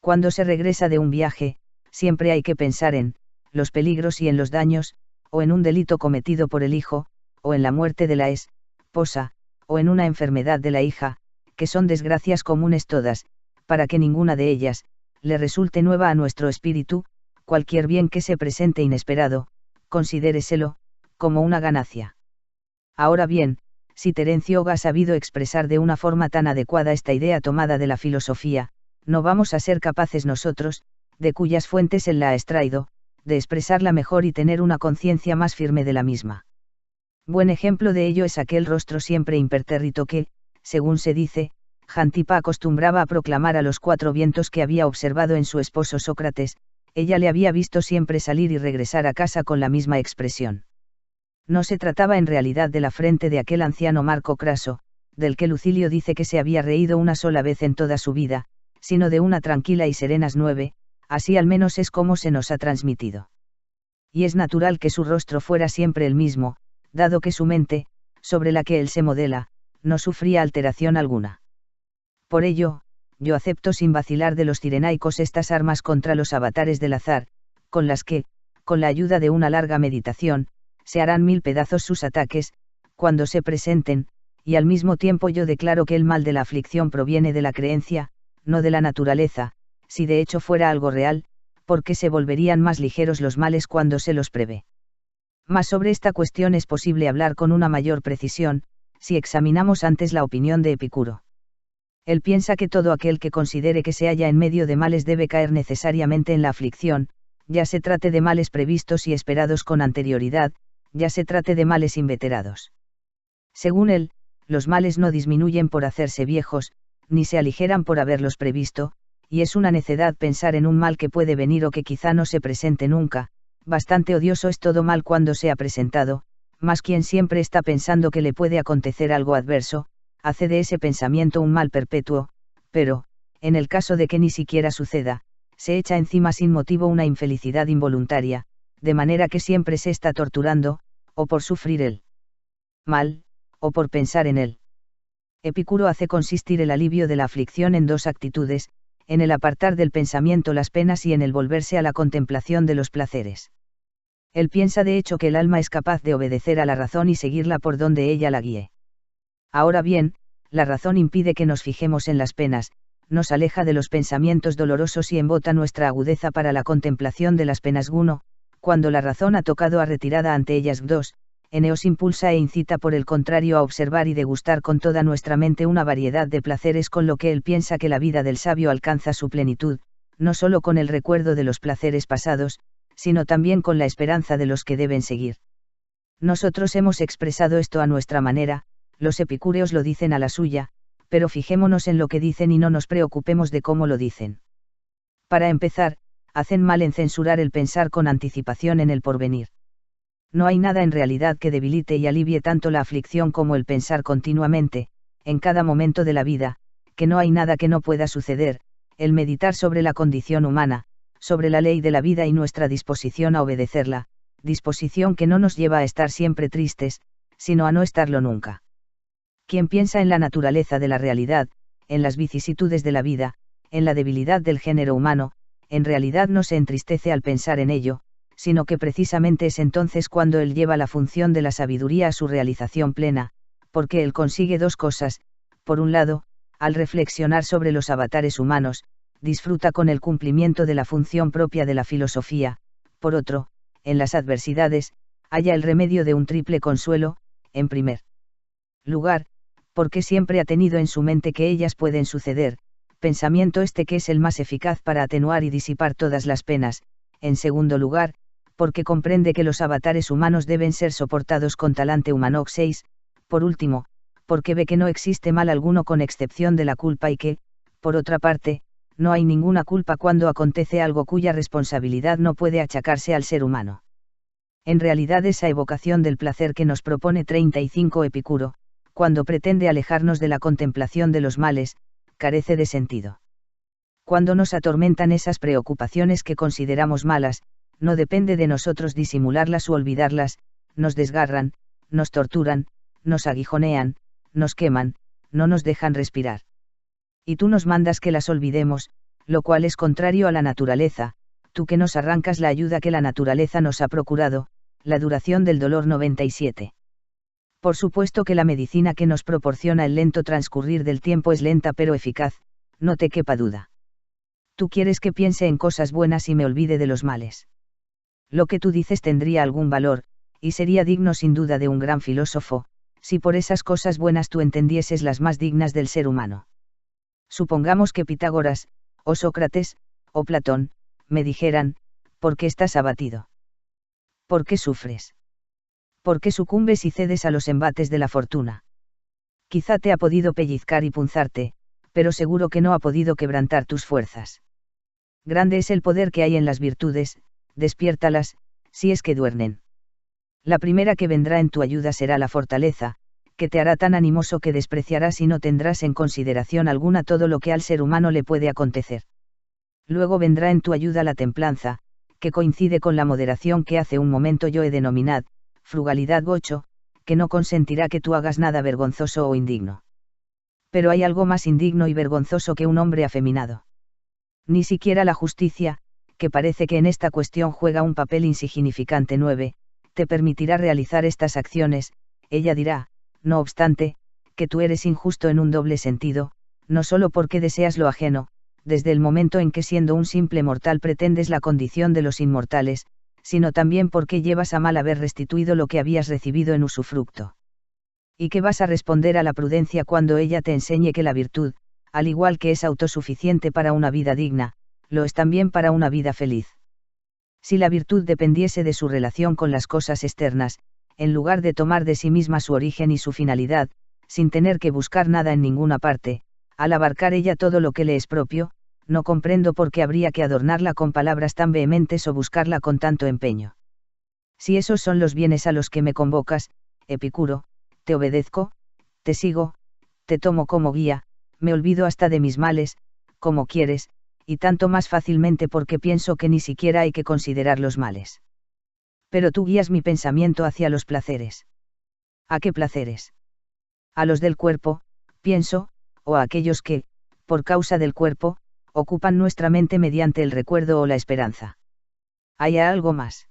Cuando se regresa de un viaje, siempre hay que pensar en los peligros y en los daños, o en un delito cometido por el hijo, o en la muerte de la esposa, o en una enfermedad de la hija, que son desgracias comunes todas, para que ninguna de ellas le resulte nueva a nuestro espíritu. Cualquier bien que se presente inesperado, considéreselo como una ganancia. Ahora bien, si Terencio ha sabido expresar de una forma tan adecuada esta idea tomada de la filosofía, no vamos a ser capaces nosotros, de cuyas fuentes él la ha extraído, de expresarla mejor y tener una conciencia más firme de la misma. Buen ejemplo de ello es aquel rostro siempre impertérrito que, según se dice, Jantipa acostumbraba a proclamar a los 4 vientos que había observado en su esposo Sócrates. Ella le había visto siempre salir y regresar a casa con la misma expresión. No se trataba en realidad de la frente de aquel anciano Marco Craso, del que Lucilio dice que se había reído una sola vez en toda su vida, sino de una tranquila y serenas 9, así al menos es como se nos ha transmitido. Y es natural que su rostro fuera siempre el mismo, dado que su mente, sobre la que él se modela, no sufría alteración alguna. Por ello, yo acepto sin vacilar de los cirenaicos estas armas contra los avatares del azar, con las que, con la ayuda de una larga meditación, se harán 1000 pedazos sus ataques, cuando se presenten, y al mismo tiempo yo declaro que el mal de la aflicción proviene de la creencia, no de la naturaleza, si de hecho fuera algo real, porque se volverían más ligeros los males cuando se los prevé. Mas sobre esta cuestión es posible hablar con una mayor precisión, si examinamos antes la opinión de Epicuro. Él piensa que todo aquel que considere que se halla en medio de males debe caer necesariamente en la aflicción, ya se trate de males previstos y esperados con anterioridad, ya se trate de males inveterados. Según él, los males no disminuyen por hacerse viejos, ni se aligeran por haberlos previsto, y es una necedad pensar en un mal que puede venir o que quizá no se presente nunca. Bastante odioso es todo mal cuando se ha presentado, mas quien siempre está pensando que le puede acontecer algo adverso, hace de ese pensamiento un mal perpetuo, pero, en el caso de que ni siquiera suceda, se echa encima sin motivo una infelicidad involuntaria, de manera que siempre se está torturando, o por sufrir el mal, o por pensar en él. Epicuro hace consistir el alivio de la aflicción en 2 actitudes, en el apartar del pensamiento las penas y en el volverse a la contemplación de los placeres. Él piensa de hecho que el alma es capaz de obedecer a la razón y seguirla por donde ella la guíe. Ahora bien, la razón impide que nos fijemos en las penas, nos aleja de los pensamientos dolorosos y embota nuestra agudeza para la contemplación de las penas. 1. Cuando la razón ha tocado a retirada ante ellas. 2. Eneos impulsa e incita por el contrario a observar y degustar con toda nuestra mente una variedad de placeres, con lo que él piensa que la vida del sabio alcanza su plenitud, no solo con el recuerdo de los placeres pasados, sino también con la esperanza de los que deben seguir. Nosotros hemos expresado esto a nuestra manera, los epicúreos lo dicen a la suya, pero fijémonos en lo que dicen y no nos preocupemos de cómo lo dicen. Para empezar, hacen mal en censurar el pensar con anticipación en el porvenir. No hay nada en realidad que debilite y alivie tanto la aflicción como el pensar continuamente, en cada momento de la vida, que no hay nada que no pueda suceder, el meditar sobre la condición humana, sobre la ley de la vida y nuestra disposición a obedecerla, disposición que no nos lleva a estar siempre tristes, sino a no estarlo nunca. Quien piensa en la naturaleza de la realidad, en las vicisitudes de la vida, en la debilidad del género humano, en realidad no se entristece al pensar en ello, sino que precisamente es entonces cuando él lleva la función de la sabiduría a su realización plena, porque él consigue dos cosas: por un lado, al reflexionar sobre los avatares humanos, disfruta con el cumplimiento de la función propia de la filosofía; por otro, en las adversidades, halla el remedio de un triple consuelo: en primer lugar, porque siempre ha tenido en su mente que ellas pueden suceder, pensamiento este que es el más eficaz para atenuar y disipar todas las penas; en segundo lugar, porque comprende que los avatares humanos deben ser soportados con talante humano. 6. Por último, porque ve que no existe mal alguno con excepción de la culpa y que, por otra parte, no hay ninguna culpa cuando acontece algo cuya responsabilidad no puede achacarse al ser humano. En realidad esa evocación del placer que nos propone 35 Epicuro, cuando pretende alejarnos de la contemplación de los males, carece de sentido. Cuando nos atormentan esas preocupaciones que consideramos malas, no depende de nosotros disimularlas u olvidarlas, nos desgarran, nos torturan, nos aguijonean, nos queman, no nos dejan respirar. Y tú nos mandas que las olvidemos, lo cual es contrario a la naturaleza, tú que nos arrancas la ayuda que la naturaleza nos ha procurado, la duración del dolor. 97. Por supuesto que la medicina que nos proporciona el lento transcurrir del tiempo es lenta pero eficaz, no te quepa duda. Tú quieres que piense en cosas buenas y me olvide de los males. Lo que tú dices tendría algún valor, y sería digno sin duda de un gran filósofo, si por esas cosas buenas tú entendieses las más dignas del ser humano. Supongamos que Pitágoras, o Sócrates, o Platón, me dijeran: ¿por qué estás abatido? ¿Por qué sufres? ¿Por qué sucumbes y cedes a los embates de la fortuna? Quizá te ha podido pellizcar y punzarte, pero seguro que no ha podido quebrantar tus fuerzas. Grande es el poder que hay en las virtudes, despiértalas, si es que duermen. La primera que vendrá en tu ayuda será la fortaleza, que te hará tan animoso que despreciarás y no tendrás en consideración alguna todo lo que al ser humano le puede acontecer. Luego vendrá en tu ayuda la templanza, que coincide con la moderación que hace un momento yo he denominado frugalidad. 8, que no consentirá que tú hagas nada vergonzoso o indigno. Pero hay algo más indigno y vergonzoso que un hombre afeminado. Ni siquiera la justicia, que parece que en esta cuestión juega un papel insignificante. 9, te permitirá realizar estas acciones. Ella dirá, no obstante, que tú eres injusto en un doble sentido, no solo porque deseas lo ajeno, desde el momento en que siendo un simple mortal pretendes la condición de los inmortales, sino también porque llevas a mal haber restituido lo que habías recibido en usufructo. ¿Y qué vas a responder a la prudencia cuando ella te enseñe que la virtud, al igual que es autosuficiente para una vida digna, lo es también para una vida feliz? Si la virtud dependiese de su relación con las cosas externas, en lugar de tomar de sí misma su origen y su finalidad, sin tener que buscar nada en ninguna parte, al abarcar ella todo lo que le es propio, no comprendo por qué habría que adornarla con palabras tan vehementes o buscarla con tanto empeño. Si esos son los bienes a los que me convocas, Epicuro, te obedezco, te sigo, te tomo como guía, me olvido hasta de mis males, como quieres, y tanto más fácilmente porque pienso que ni siquiera hay que considerar los males. Pero tú guías mi pensamiento hacia los placeres. ¿A qué placeres? A los del cuerpo, pienso, o a aquellos que, por causa del cuerpo, ocupan nuestra mente mediante el recuerdo o la esperanza. ¿Hay algo más?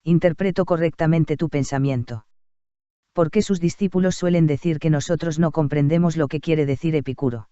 Interpreto correctamente tu pensamiento. ¿Por qué sus discípulos suelen decir que nosotros no comprendemos lo que quiere decir Epicuro?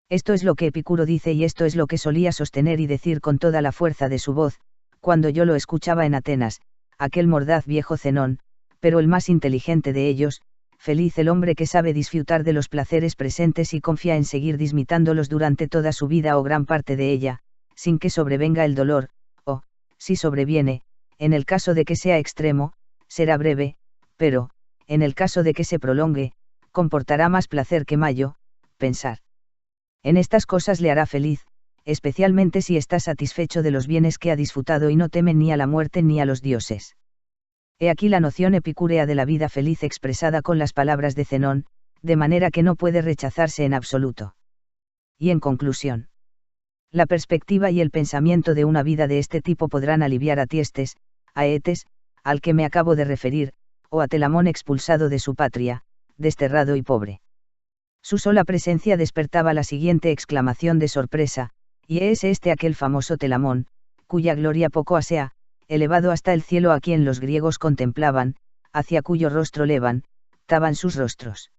Esto es lo que Epicuro dice y esto es lo que solía sostener y decir con toda la fuerza de su voz, cuando yo lo escuchaba en Atenas, aquel mordaz viejo Zenón, pero el más inteligente de ellos: feliz el hombre que sabe disfrutar de los placeres presentes y confía en seguir dismitándolos durante toda su vida o gran parte de ella, sin que sobrevenga el dolor, o, si sobreviene, en el caso de que sea extremo, será breve, pero, en el caso de que se prolongue, comportará más placer que mayo, pensar. En estas cosas le hará feliz, especialmente si está satisfecho de los bienes que ha disfrutado y no teme ni a la muerte ni a los dioses. He aquí la noción epicúrea de la vida feliz expresada con las palabras de Zenón, de manera que no puede rechazarse en absoluto. Y en conclusión, la perspectiva y el pensamiento de una vida de este tipo podrán aliviar a Tiestes, a Eetes, al que me acabo de referir, o a Telamón expulsado de su patria, desterrado y pobre. Su sola presencia despertaba la siguiente exclamación de sorpresa: ¿y es este aquel famoso Telamón, cuya gloria poco asea, elevado hasta el cielo, a quien los griegos contemplaban, hacia cuyo rostro levantaban sus rostros?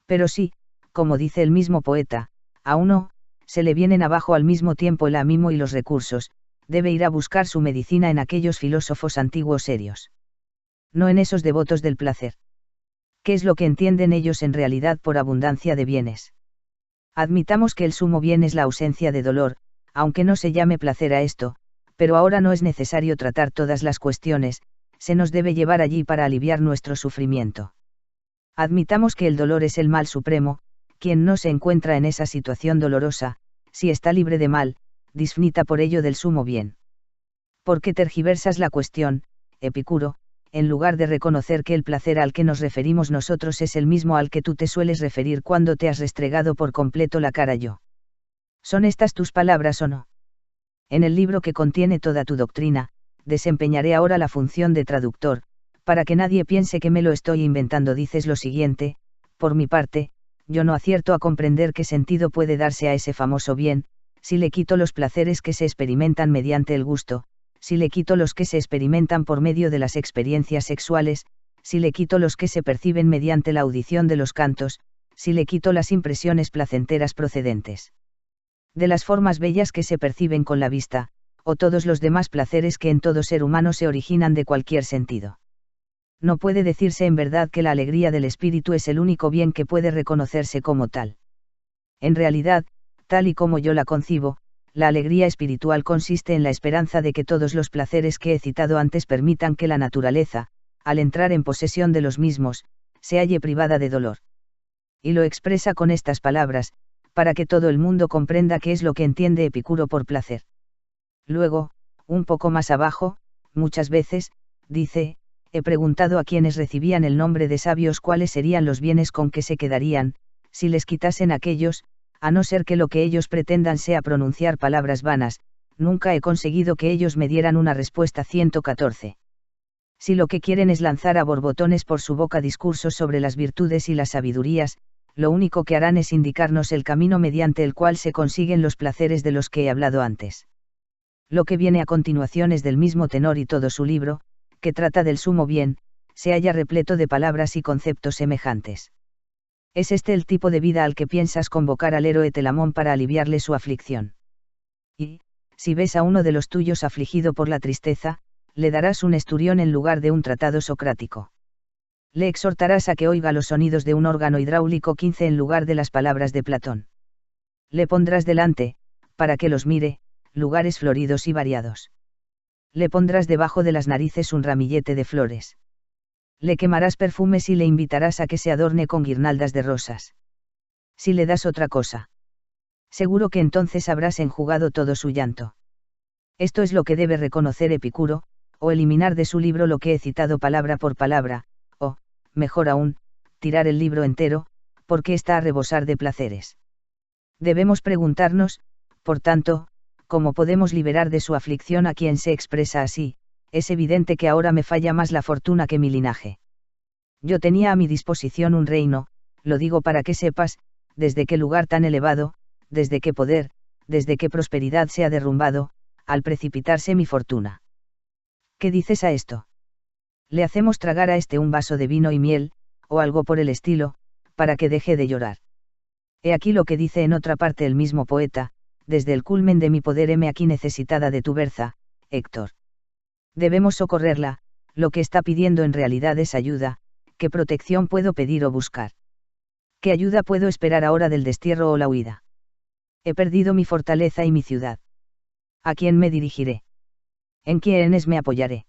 Pero sí, como dice el mismo poeta, a uno, se le vienen abajo al mismo tiempo el amimo y los recursos, debe ir a buscar su medicina en aquellos filósofos antiguos serios. No en esos devotos del placer. ¿Qué es lo que entienden ellos en realidad por abundancia de bienes? Admitamos que el sumo bien es la ausencia de dolor, aunque no se llame placer a esto, pero ahora no es necesario tratar todas las cuestiones, se nos debe llevar allí para aliviar nuestro sufrimiento. Admitamos que el dolor es el mal supremo, quien no se encuentra en esa situación dolorosa, si está libre de mal, disfruta por ello del sumo bien. ¿Por qué tergiversas la cuestión, Epicuro, en lugar de reconocer que el placer al que nos referimos nosotros es el mismo al que tú te sueles referir cuando te has restregado por completo la cara yo? ¿Son estas tus palabras o no? En el libro que contiene toda tu doctrina, desempeñaré ahora la función de traductor, para que nadie piense que me lo estoy inventando. Dices lo siguiente: por mi parte, yo no acierto a comprender qué sentido puede darse a ese famoso bien, si le quito los placeres que se experimentan mediante el gusto, si le quito los que se experimentan por medio de las experiencias sexuales, si le quito los que se perciben mediante la audición de los cantos, si le quito las impresiones placenteras procedentes de las formas bellas que se perciben con la vista, o todos los demás placeres que en todo ser humano se originan de cualquier sentido. No puede decirse en verdad que la alegría del espíritu es el único bien que puede reconocerse como tal. En realidad, tal y como yo la concibo, la alegría espiritual consiste en la esperanza de que todos los placeres que he citado antes permitan que la naturaleza, al entrar en posesión de los mismos, se halle privada de dolor. Y lo expresa con estas palabras, para que todo el mundo comprenda qué es lo que entiende Epicuro por placer. Luego, un poco más abajo, muchas veces, dice: he preguntado a quienes recibían el nombre de sabios cuáles serían los bienes con que se quedarían, si les quitasen aquellos, a no ser que lo que ellos pretendan sea pronunciar palabras vanas. Nunca he conseguido que ellos me dieran una respuesta. 114. Si lo que quieren es lanzar a borbotones por su boca discursos sobre las virtudes y las sabidurías, lo único que harán es indicarnos el camino mediante el cual se consiguen los placeres de los que he hablado antes. Lo que viene a continuación es del mismo tenor, y todo su libro, que trata del sumo bien, se halla repleto de palabras y conceptos semejantes. ¿Es este el tipo de vida al que piensas convocar al héroe Telamón para aliviarle su aflicción? Y, si ves a uno de los tuyos afligido por la tristeza, le darás un esturión en lugar de un tratado socrático. Le exhortarás a que oiga los sonidos de un órgano hidráulico 15 en lugar de las palabras de Platón. Le pondrás delante, para que los mire, lugares floridos y variados. Le pondrás debajo de las narices un ramillete de flores. Le quemarás perfumes y le invitarás a que se adorne con guirnaldas de rosas. Si le das otra cosa, seguro que entonces habrás enjugado todo su llanto. Esto es lo que debe reconocer Epicuro, o eliminar de su libro lo que he citado palabra por palabra, o, mejor aún, tirar el libro entero, porque está a rebosar de placeres. Debemos preguntarnos, por tanto, ¿cómo podemos liberar de su aflicción a quien se expresa así? Es evidente que ahora me falla más la fortuna que mi linaje. Yo tenía a mi disposición un reino, lo digo para que sepas, desde qué lugar tan elevado, desde qué poder, desde qué prosperidad se ha derrumbado, al precipitarse mi fortuna. ¿Qué dices a esto? Le hacemos tragar a este un vaso de vino y miel, o algo por el estilo, para que deje de llorar. He aquí lo que dice en otra parte el mismo poeta: desde el culmen de mi poder heme aquí necesitada de tu berza, Héctor. Debemos socorrerla, lo que está pidiendo en realidad es ayuda. ¿Qué protección puedo pedir o buscar? ¿Qué ayuda puedo esperar ahora del destierro o la huida? He perdido mi fortaleza y mi ciudad. ¿A quién me dirigiré? ¿En quiénes me apoyaré?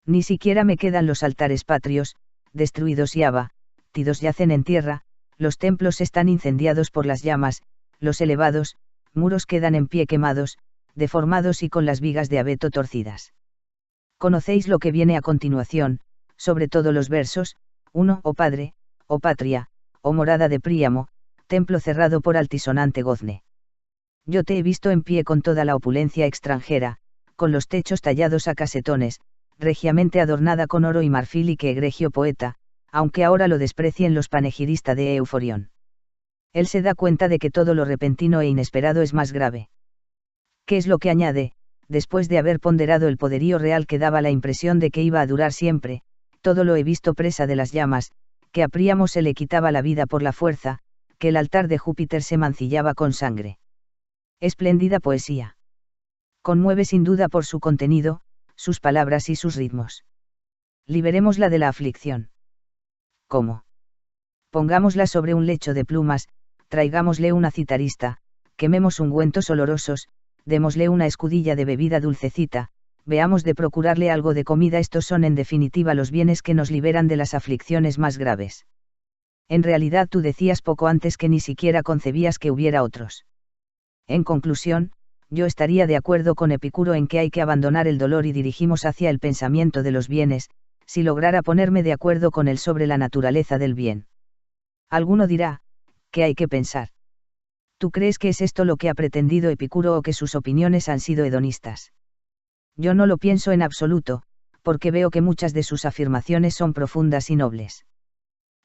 Ni siquiera me quedan los altares patrios, destruidos y abatidos yacen en tierra, los templos están incendiados por las llamas, los elevados muros quedan en pie quemados, deformados y con las vigas de abeto torcidas. Conocéis lo que viene a continuación, sobre todo los versos: 1. Oh Padre, oh Patria, oh morada de Príamo, templo cerrado por altisonante gozne. Yo te he visto en pie con toda la opulencia extranjera, con los techos tallados a casetones, regiamente adornada con oro y marfil, y que egregio poeta, aunque ahora lo desprecien los panegiristas de Euforión. Él se da cuenta de que todo lo repentino e inesperado es más grave. ¿Qué es lo que añade? Después de haber ponderado el poderío real que daba la impresión de que iba a durar siempre, todo lo he visto presa de las llamas, que a Príamo se le quitaba la vida por la fuerza, que el altar de Júpiter se mancillaba con sangre. Espléndida poesía. Conmueve sin duda por su contenido, sus palabras y sus ritmos. Liberémosla de la aflicción. ¿Cómo? Pongámosla sobre un lecho de plumas, traigámosle una citarista, quememos ungüentos olorosos, démosle una escudilla de bebida dulcecita, veamos de procurarle algo de comida. Estos son en definitiva los bienes que nos liberan de las aflicciones más graves. En realidad tú decías poco antes que ni siquiera concebías que hubiera otros. En conclusión, yo estaría de acuerdo con Epicuro en que hay que abandonar el dolor y dirigimos hacia el pensamiento de los bienes, si lograra ponerme de acuerdo con él sobre la naturaleza del bien. Alguno dirá, ¿qué hay que pensar? ¿Tú crees que es esto lo que ha pretendido Epicuro o que sus opiniones han sido hedonistas? Yo no lo pienso en absoluto, porque veo que muchas de sus afirmaciones son profundas y nobles.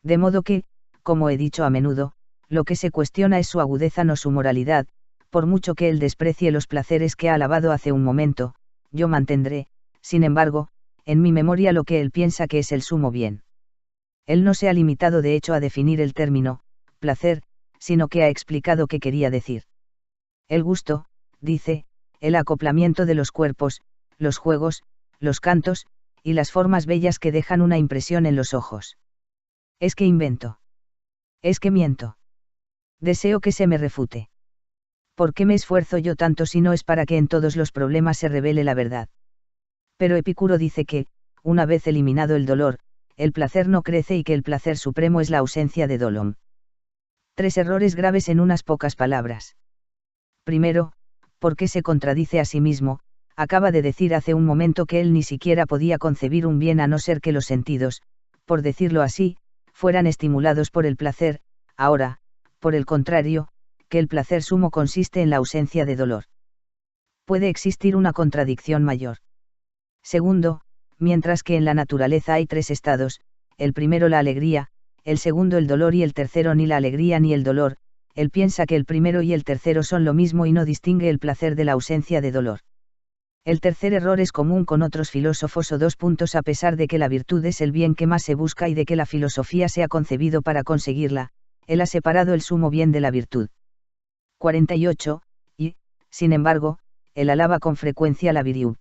De modo que, como he dicho a menudo, lo que se cuestiona es su agudeza, no su moralidad. Por mucho que él desprecie los placeres que ha alabado hace un momento, yo mantendré, sin embargo, en mi memoria lo que él piensa que es el sumo bien. Él no se ha limitado de hecho a definir el término placer, sino que ha explicado qué quería decir. El gusto, dice, el acoplamiento de los cuerpos, los juegos, los cantos, y las formas bellas que dejan una impresión en los ojos. ¿Es que invento? ¿Es que miento? Deseo que se me refute. ¿Por qué me esfuerzo yo tanto si no es para que en todos los problemas se revele la verdad? Pero Epicuro dice que, una vez eliminado el dolor, el placer no crece y que el placer supremo es la ausencia de dolor. 3 errores graves en unas pocas palabras. Primero, porque se contradice a sí mismo. Acaba de decir hace un momento que él ni siquiera podía concebir un bien a no ser que los sentidos, por decirlo así, fueran estimulados por el placer. Ahora, por el contrario, que el placer sumo consiste en la ausencia de dolor. ¿Puede existir una contradicción mayor? Segundo, mientras que en la naturaleza hay 3 estados, el primero la alegría, el segundo el dolor y el tercero ni la alegría ni el dolor, él piensa que el primero y el tercero son lo mismo y no distingue el placer de la ausencia de dolor. El tercer error es común con otros filósofos o 2 puntos. A pesar de que la virtud es el bien que más se busca y de que la filosofía se ha concebido para conseguirla, él ha separado el sumo bien de la virtud. 48, y, sin embargo, él alaba con frecuencia la virtud.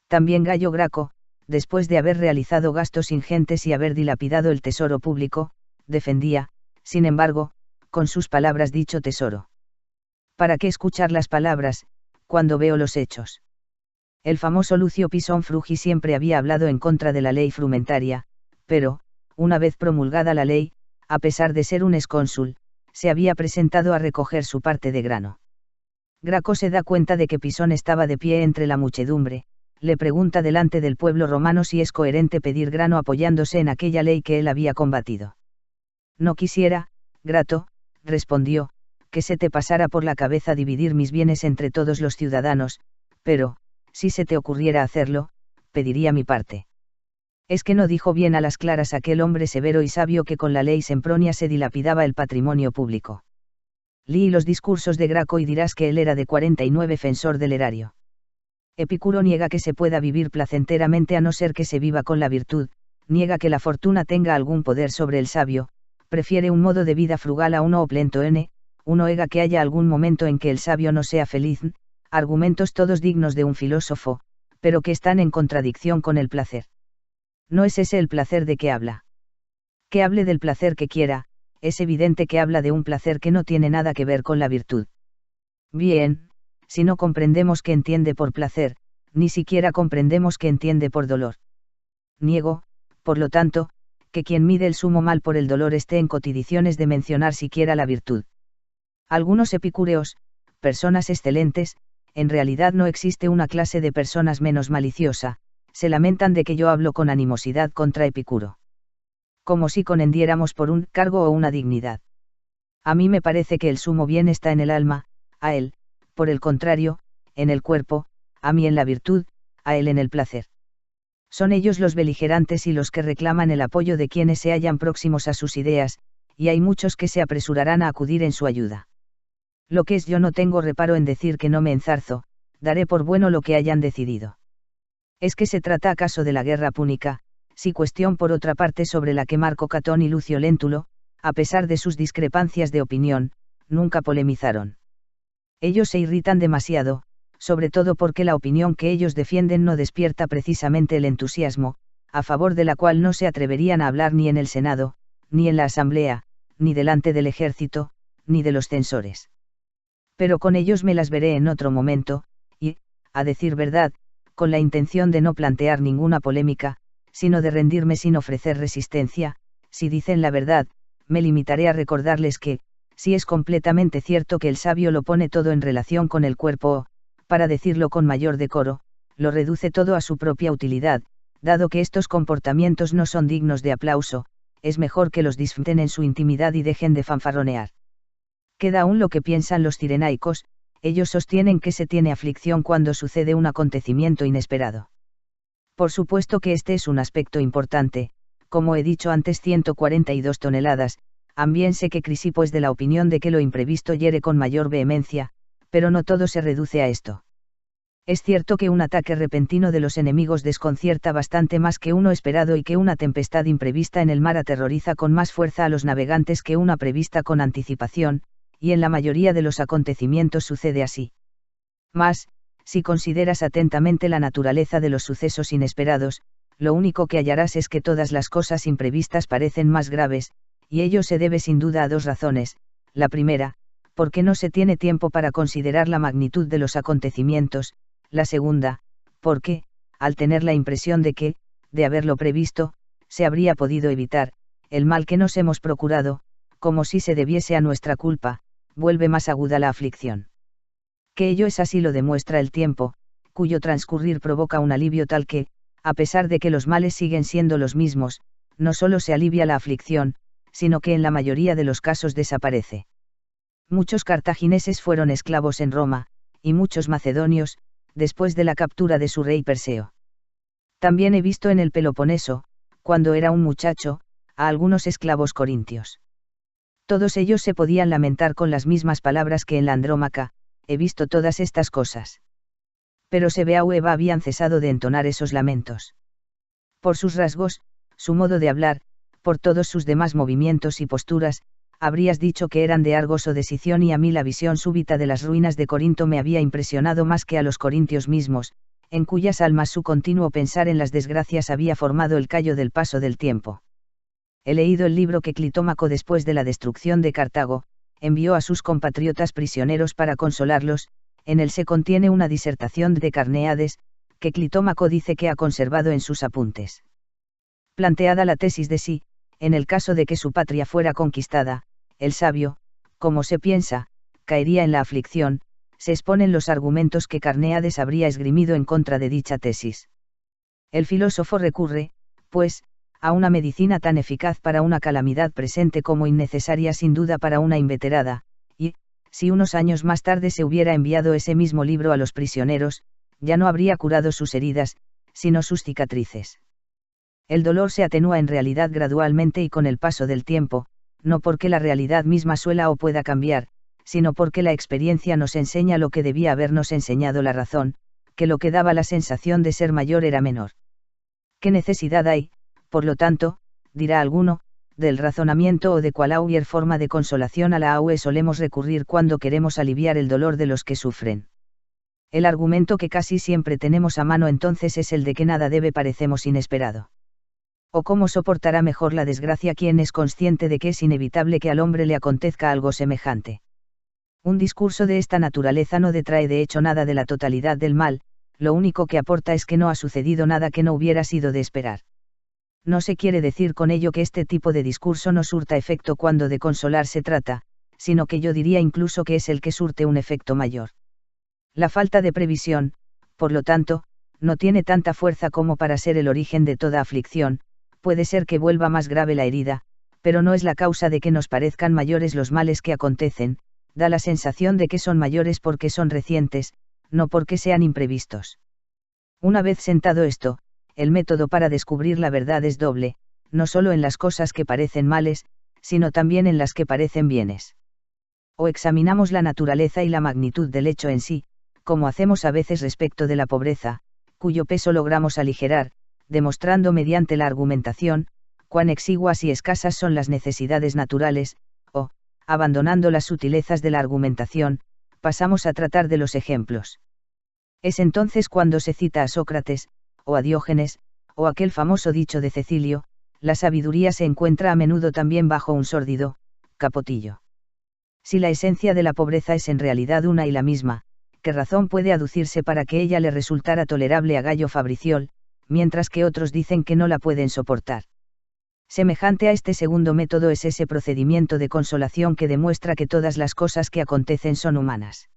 También Gayo Graco, después de haber realizado gastos ingentes y haber dilapidado el tesoro público, defendía, sin embargo, con sus palabras dicho tesoro. ¿Para qué escuchar las palabras, cuando veo los hechos? El famoso Lucio Pisón Frugi siempre había hablado en contra de la ley frumentaria, pero, una vez promulgada la ley, a pesar de ser un excónsul, se había presentado a recoger su parte de grano. Graco se da cuenta de que Pisón estaba de pie entre la muchedumbre, le pregunta delante del pueblo romano si es coherente pedir grano apoyándose en aquella ley que él había combatido. No quisiera, Grato, respondió, que se te pasara por la cabeza dividir mis bienes entre todos los ciudadanos, pero, si se te ocurriera hacerlo, pediría mi parte. Es que no dijo bien a las claras aquel hombre severo y sabio que con la ley Sempronia se dilapidaba el patrimonio público. Lee los discursos de Graco y dirás que él era de 49 defensor del erario. Epicuro niega que se pueda vivir placenteramente a no ser que se viva con la virtud, niega que la fortuna tenga algún poder sobre el sabio, prefiere un modo de vida frugal a uno oplento uno ega que haya algún momento en que el sabio no sea feliz, argumentos todos dignos de un filósofo, pero que están en contradicción con el placer. No es ese el placer de que habla. Que hable del placer que quiera, es evidente que habla de un placer que no tiene nada que ver con la virtud. Bien, si no comprendemos qué entiende por placer, ni siquiera comprendemos qué entiende por dolor. Niego, por lo tanto, que quien mide el sumo mal por el dolor esté en condiciones de mencionar siquiera la virtud. Algunos epicúreos, personas excelentes, en realidad no existe una clase de personas menos maliciosa, se lamentan de que yo hablo con animosidad contra Epicuro. Como si contendiéramos por un cargo o una dignidad. A mí me parece que el sumo bien está en el alma, a él, por el contrario, en el cuerpo, a mí en la virtud, a él en el placer. Son ellos los beligerantes y los que reclaman el apoyo de quienes se hallan próximos a sus ideas, y hay muchos que se apresurarán a acudir en su ayuda. Lo que es yo no tengo reparo en decir que no me enzarzo, daré por bueno lo que hayan decidido. ¿Es que se trata acaso de la guerra púnica? Sí, cuestión por otra parte sobre la que Marco Catón y Lucio Léntulo, a pesar de sus discrepancias de opinión, nunca polemizaron. Ellos se irritan demasiado, sobre todo porque la opinión que ellos defienden no despierta precisamente el entusiasmo, a favor de la cual no se atreverían a hablar ni en el Senado, ni en la Asamblea, ni delante del ejército, ni de los censores. Pero con ellos me las veré en otro momento, y, a decir verdad, con la intención de no plantear ninguna polémica, sino de rendirme sin ofrecer resistencia, si dicen la verdad, me limitaré a recordarles que, si es completamente cierto que el sabio lo pone todo en relación con el cuerpo o, para decirlo con mayor decoro, lo reduce todo a su propia utilidad, dado que estos comportamientos no son dignos de aplauso, es mejor que los disfruten en su intimidad y dejen de fanfarronear. Queda aún lo que piensan los cirenaicos, ellos sostienen que se tiene aflicción cuando sucede un acontecimiento inesperado. Por supuesto que este es un aspecto importante, como he dicho antes 142 toneladas, también sé que Crisipo es de la opinión de que lo imprevisto hiere con mayor vehemencia, pero no todo se reduce a esto. Es cierto que un ataque repentino de los enemigos desconcierta bastante más que uno esperado y que una tempestad imprevista en el mar aterroriza con más fuerza a los navegantes que una prevista con anticipación, y en la mayoría de los acontecimientos sucede así. Mas, si consideras atentamente la naturaleza de los sucesos inesperados, lo único que hallarás es que todas las cosas imprevistas parecen más graves, y ello se debe sin duda a dos razones. La primera, porque no se tiene tiempo para considerar la magnitud de los acontecimientos; la segunda, porque, al tener la impresión de que, de haberlo previsto, se habría podido evitar, el mal que nos hemos procurado, como si se debiese a nuestra culpa, vuelve más aguda la aflicción. Que ello es así lo demuestra el tiempo, cuyo transcurrir provoca un alivio tal que, a pesar de que los males siguen siendo los mismos, no solo se alivia la aflicción, sino que en la mayoría de los casos desaparece. Muchos cartagineses fueron esclavos en Roma, y muchos macedonios, después de la captura de su rey Perseo. También he visto en el Peloponeso, cuando era un muchacho, a algunos esclavos corintios. Todos ellos se podían lamentar con las mismas palabras que en la Andrómaca, he visto todas estas cosas. Pero Sebeo y Eva habían cesado de entonar esos lamentos. Por sus rasgos, su modo de hablar, por todos sus demás movimientos y posturas, habrías dicho que eran de Argos o de Sición, y a mí la visión súbita de las ruinas de Corinto me había impresionado más que a los corintios mismos, en cuyas almas su continuo pensar en las desgracias había formado el callo del paso del tiempo. He leído el libro que Clitómaco, después de la destrucción de Cartago, envió a sus compatriotas prisioneros para consolarlos. En él se contiene una disertación de Carneades, que Clitómaco dice que ha conservado en sus apuntes. Planteada la tesis de si, en el caso de que su patria fuera conquistada, el sabio, como se piensa, caería en la aflicción, se exponen los argumentos que Carneades habría esgrimido en contra de dicha tesis. El filósofo recurre, pues, a una medicina tan eficaz para una calamidad presente como innecesaria sin duda para una inveterada, y, si unos años más tarde se hubiera enviado ese mismo libro a los prisioneros, ya no habría curado sus heridas, sino sus cicatrices. El dolor se atenúa en realidad gradualmente y con el paso del tiempo, no porque la realidad misma suela o pueda cambiar, sino porque la experiencia nos enseña lo que debía habernos enseñado la razón, que lo que daba la sensación de ser mayor era menor. ¿Qué necesidad hay, por lo tanto, dirá alguno, del razonamiento o de cualquier forma de consolación a la aue solemos recurrir cuando queremos aliviar el dolor de los que sufren? El argumento que casi siempre tenemos a mano entonces es el de que nada debe parecemos inesperado. ¿O cómo soportará mejor la desgracia quien es consciente de que es inevitable que al hombre le acontezca algo semejante? Un discurso de esta naturaleza no detrae de hecho nada de la totalidad del mal, lo único que aporta es que no ha sucedido nada que no hubiera sido de esperar. No se quiere decir con ello que este tipo de discurso no surta efecto cuando de consolar se trata, sino que yo diría incluso que es el que surte un efecto mayor. La falta de previsión, por lo tanto, no tiene tanta fuerza como para ser el origen de toda aflicción, puede ser que vuelva más grave la herida, pero no es la causa de que nos parezcan mayores los males que acontecen, da la sensación de que son mayores porque son recientes, no porque sean imprevistos. Una vez sentado esto, el método para descubrir la verdad es doble, no solo en las cosas que parecen males, sino también en las que parecen bienes. O examinamos la naturaleza y la magnitud del hecho en sí, como hacemos a veces respecto de la pobreza, cuyo peso logramos aligerar, demostrando mediante la argumentación, cuán exiguas y escasas son las necesidades naturales, o, abandonando las sutilezas de la argumentación, pasamos a tratar de los ejemplos. Es entonces cuando se cita a Sócrates, o a Diógenes, o aquel famoso dicho de Cecilio, la sabiduría se encuentra a menudo también bajo un sórdido capotillo. Si la esencia de la pobreza es en realidad una y la misma, ¿qué razón puede aducirse para que ella le resultara tolerable a Gayo Fabriciol, mientras que otros dicen que no la pueden soportar? Semejante a este segundo método es ese procedimiento de consolación que demuestra que todas las cosas que acontecen son humanas.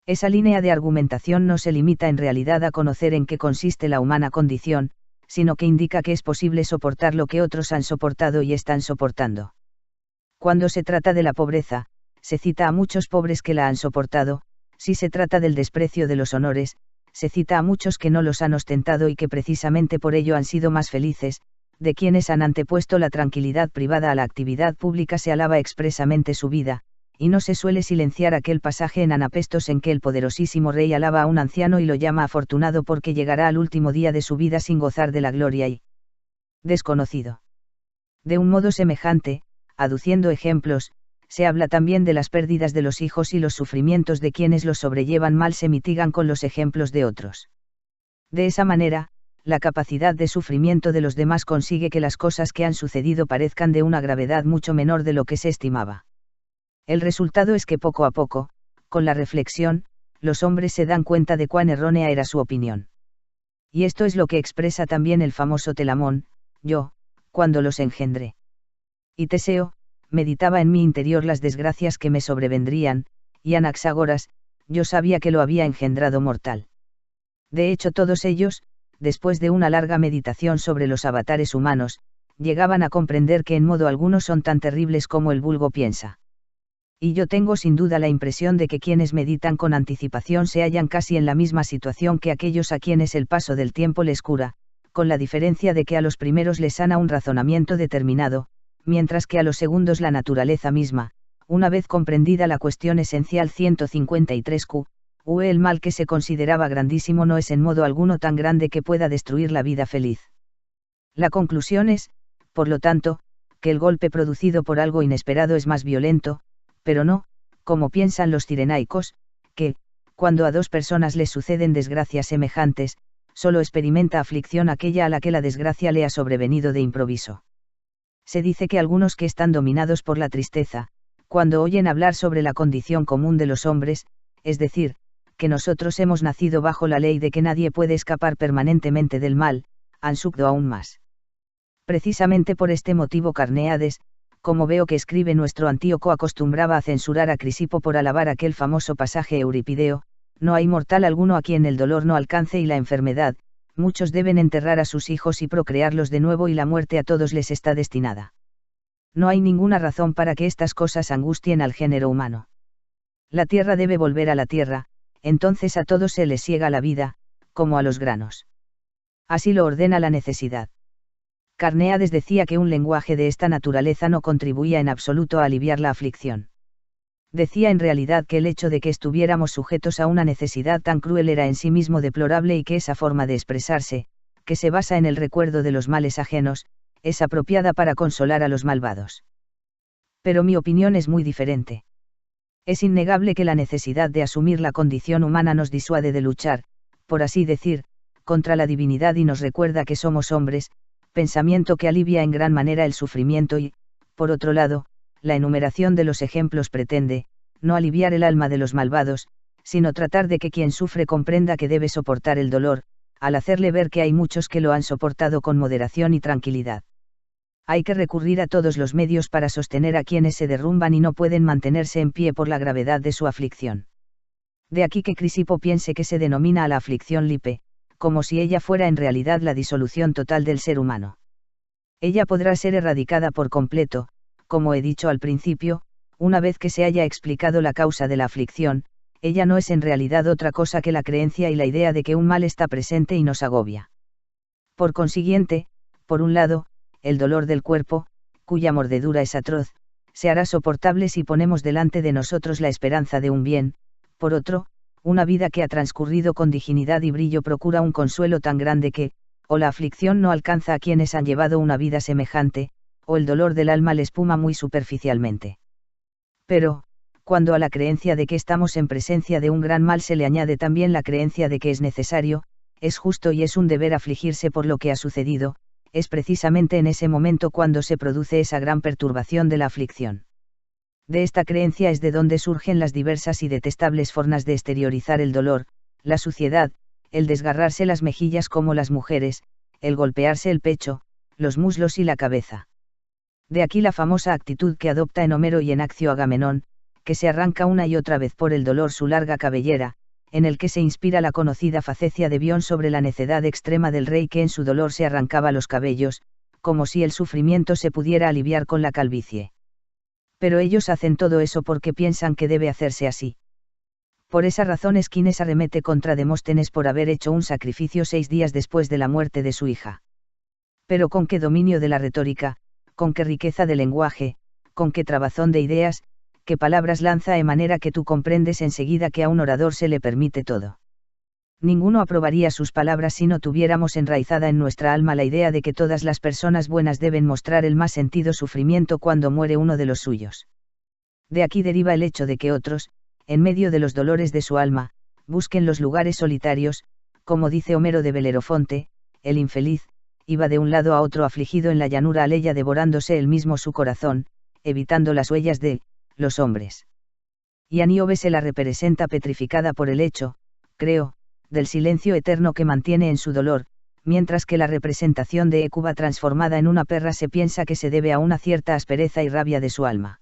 Esa línea de argumentación no se limita en realidad a conocer en qué consiste la humana condición, sino que indica que es posible soportar lo que otros han soportado y están soportando. Cuando se trata de la pobreza, se cita a muchos pobres que la han soportado, si se trata del desprecio de los honores, se cita a muchos que no los han ostentado y que precisamente por ello han sido más felices, de quienes han antepuesto la tranquilidad privada a la actividad pública se alaba expresamente su vida, y no se suele silenciar aquel pasaje en Anapestos en que el poderosísimo rey alaba a un anciano y lo llama afortunado porque llegará al último día de su vida sin gozar de la gloria y desconocido. De un modo semejante, aduciendo ejemplos, se habla también de las pérdidas de los hijos y los sufrimientos de quienes los sobrellevan mal se mitigan con los ejemplos de otros. De esa manera, la capacidad de sufrimiento de los demás consigue que las cosas que han sucedido parezcan de una gravedad mucho menor de lo que se estimaba. El resultado es que poco a poco, con la reflexión, los hombres se dan cuenta de cuán errónea era su opinión. Y esto es lo que expresa también el famoso Telamón: yo, cuando los engendré. Y Teseo, meditaba en mi interior las desgracias que me sobrevendrían, y Anaxágoras, yo sabía que lo había engendrado mortal. De hecho todos ellos, después de una larga meditación sobre los avatares humanos, llegaban a comprender que en modo alguno son tan terribles como el vulgo piensa. Y yo tengo sin duda la impresión de que quienes meditan con anticipación se hallan casi en la misma situación que aquellos a quienes el paso del tiempo les cura, con la diferencia de que a los primeros les sana un razonamiento determinado, mientras que a los segundos la naturaleza misma, una vez comprendida la cuestión esencial 153q, el mal que se consideraba grandísimo no es en modo alguno tan grande que pueda destruir la vida feliz. La conclusión es, por lo tanto, que el golpe producido por algo inesperado es más violento, pero no, como piensan los cirenaicos, que, cuando a dos personas les suceden desgracias semejantes, solo experimenta aflicción aquella a la que la desgracia le ha sobrevenido de improviso. Se dice que algunos que están dominados por la tristeza, cuando oyen hablar sobre la condición común de los hombres, es decir, que nosotros hemos nacido bajo la ley de que nadie puede escapar permanentemente del mal, han sucdo aún más. Precisamente por este motivo Carneades, como veo que escribe nuestro Antíoco, acostumbraba a censurar a Crisipo por alabar aquel famoso pasaje euripideo: no hay mortal alguno a quien el dolor no alcance y la enfermedad, muchos deben enterrar a sus hijos y procrearlos de nuevo y la muerte a todos les está destinada. No hay ninguna razón para que estas cosas angustien al género humano. La tierra debe volver a la tierra, entonces a todos se les siega la vida, como a los granos. Así lo ordena la necesidad. Carneades decía que un lenguaje de esta naturaleza no contribuía en absoluto a aliviar la aflicción. Decía en realidad que el hecho de que estuviéramos sujetos a una necesidad tan cruel era en sí mismo deplorable y que esa forma de expresarse, que se basa en el recuerdo de los males ajenos, es apropiada para consolar a los malvados. Pero mi opinión es muy diferente. Es innegable que la necesidad de asumir la condición humana nos disuade de luchar, por así decir, contra la divinidad y nos recuerda que somos hombres, pensamiento que alivia en gran manera el sufrimiento y, por otro lado, la enumeración de los ejemplos pretende, no aliviar el alma de los malvados, sino tratar de que quien sufre comprenda que debe soportar el dolor, al hacerle ver que hay muchos que lo han soportado con moderación y tranquilidad. Hay que recurrir a todos los medios para sostener a quienes se derrumban y no pueden mantenerse en pie por la gravedad de su aflicción. De aquí que Crisipo piense que se denomina a la aflicción lipe, como si ella fuera en realidad la disolución total del ser humano. Ella podrá ser erradicada por completo, como he dicho al principio, una vez que se haya explicado la causa de la aflicción. Ella no es en realidad otra cosa que la creencia y la idea de que un mal está presente y nos agobia. Por consiguiente, por un lado, el dolor del cuerpo, cuya mordedura es atroz, se hará soportable si ponemos delante de nosotros la esperanza de un bien. Por otro, una vida que ha transcurrido con dignidad y brillo procura un consuelo tan grande que, o la aflicción no alcanza a quienes han llevado una vida semejante, o el dolor del alma le espuma muy superficialmente. Pero, cuando a la creencia de que estamos en presencia de un gran mal se le añade también la creencia de que es necesario, es justo y es un deber afligirse por lo que ha sucedido, es precisamente en ese momento cuando se produce esa gran perturbación de la aflicción. De esta creencia es de donde surgen las diversas y detestables formas de exteriorizar el dolor, la suciedad, el desgarrarse las mejillas como las mujeres, el golpearse el pecho, los muslos y la cabeza. De aquí la famosa actitud que adopta en Homero y en Accio Agamenón, que se arranca una y otra vez por el dolor su larga cabellera, en el que se inspira la conocida facecia de Bion sobre la necedad extrema del rey que en su dolor se arrancaba los cabellos, como si el sufrimiento se pudiera aliviar con la calvicie. Pero ellos hacen todo eso porque piensan que debe hacerse así. Por esa razón Esquines arremete contra Demóstenes por haber hecho un sacrificio 6 días después de la muerte de su hija. Pero con qué dominio de la retórica, con qué riqueza de lenguaje, con qué trabazón de ideas, qué palabras lanza de manera que tú comprendes enseguida que a un orador se le permite todo. Ninguno aprobaría sus palabras si no tuviéramos enraizada en nuestra alma la idea de que todas las personas buenas deben mostrar el más sentido sufrimiento cuando muere uno de los suyos. De aquí deriva el hecho de que otros, en medio de los dolores de su alma, busquen los lugares solitarios, como dice Homero de Belerofonte, el infeliz, iba de un lado a otro afligido en la llanura aleya devorándose él mismo su corazón, evitando las huellas de los hombres. Y Aníobe se la representa petrificada por el hecho, creo, del silencio eterno que mantiene en su dolor, mientras que la representación de Hécuba transformada en una perra se piensa que se debe a una cierta aspereza y rabia de su alma.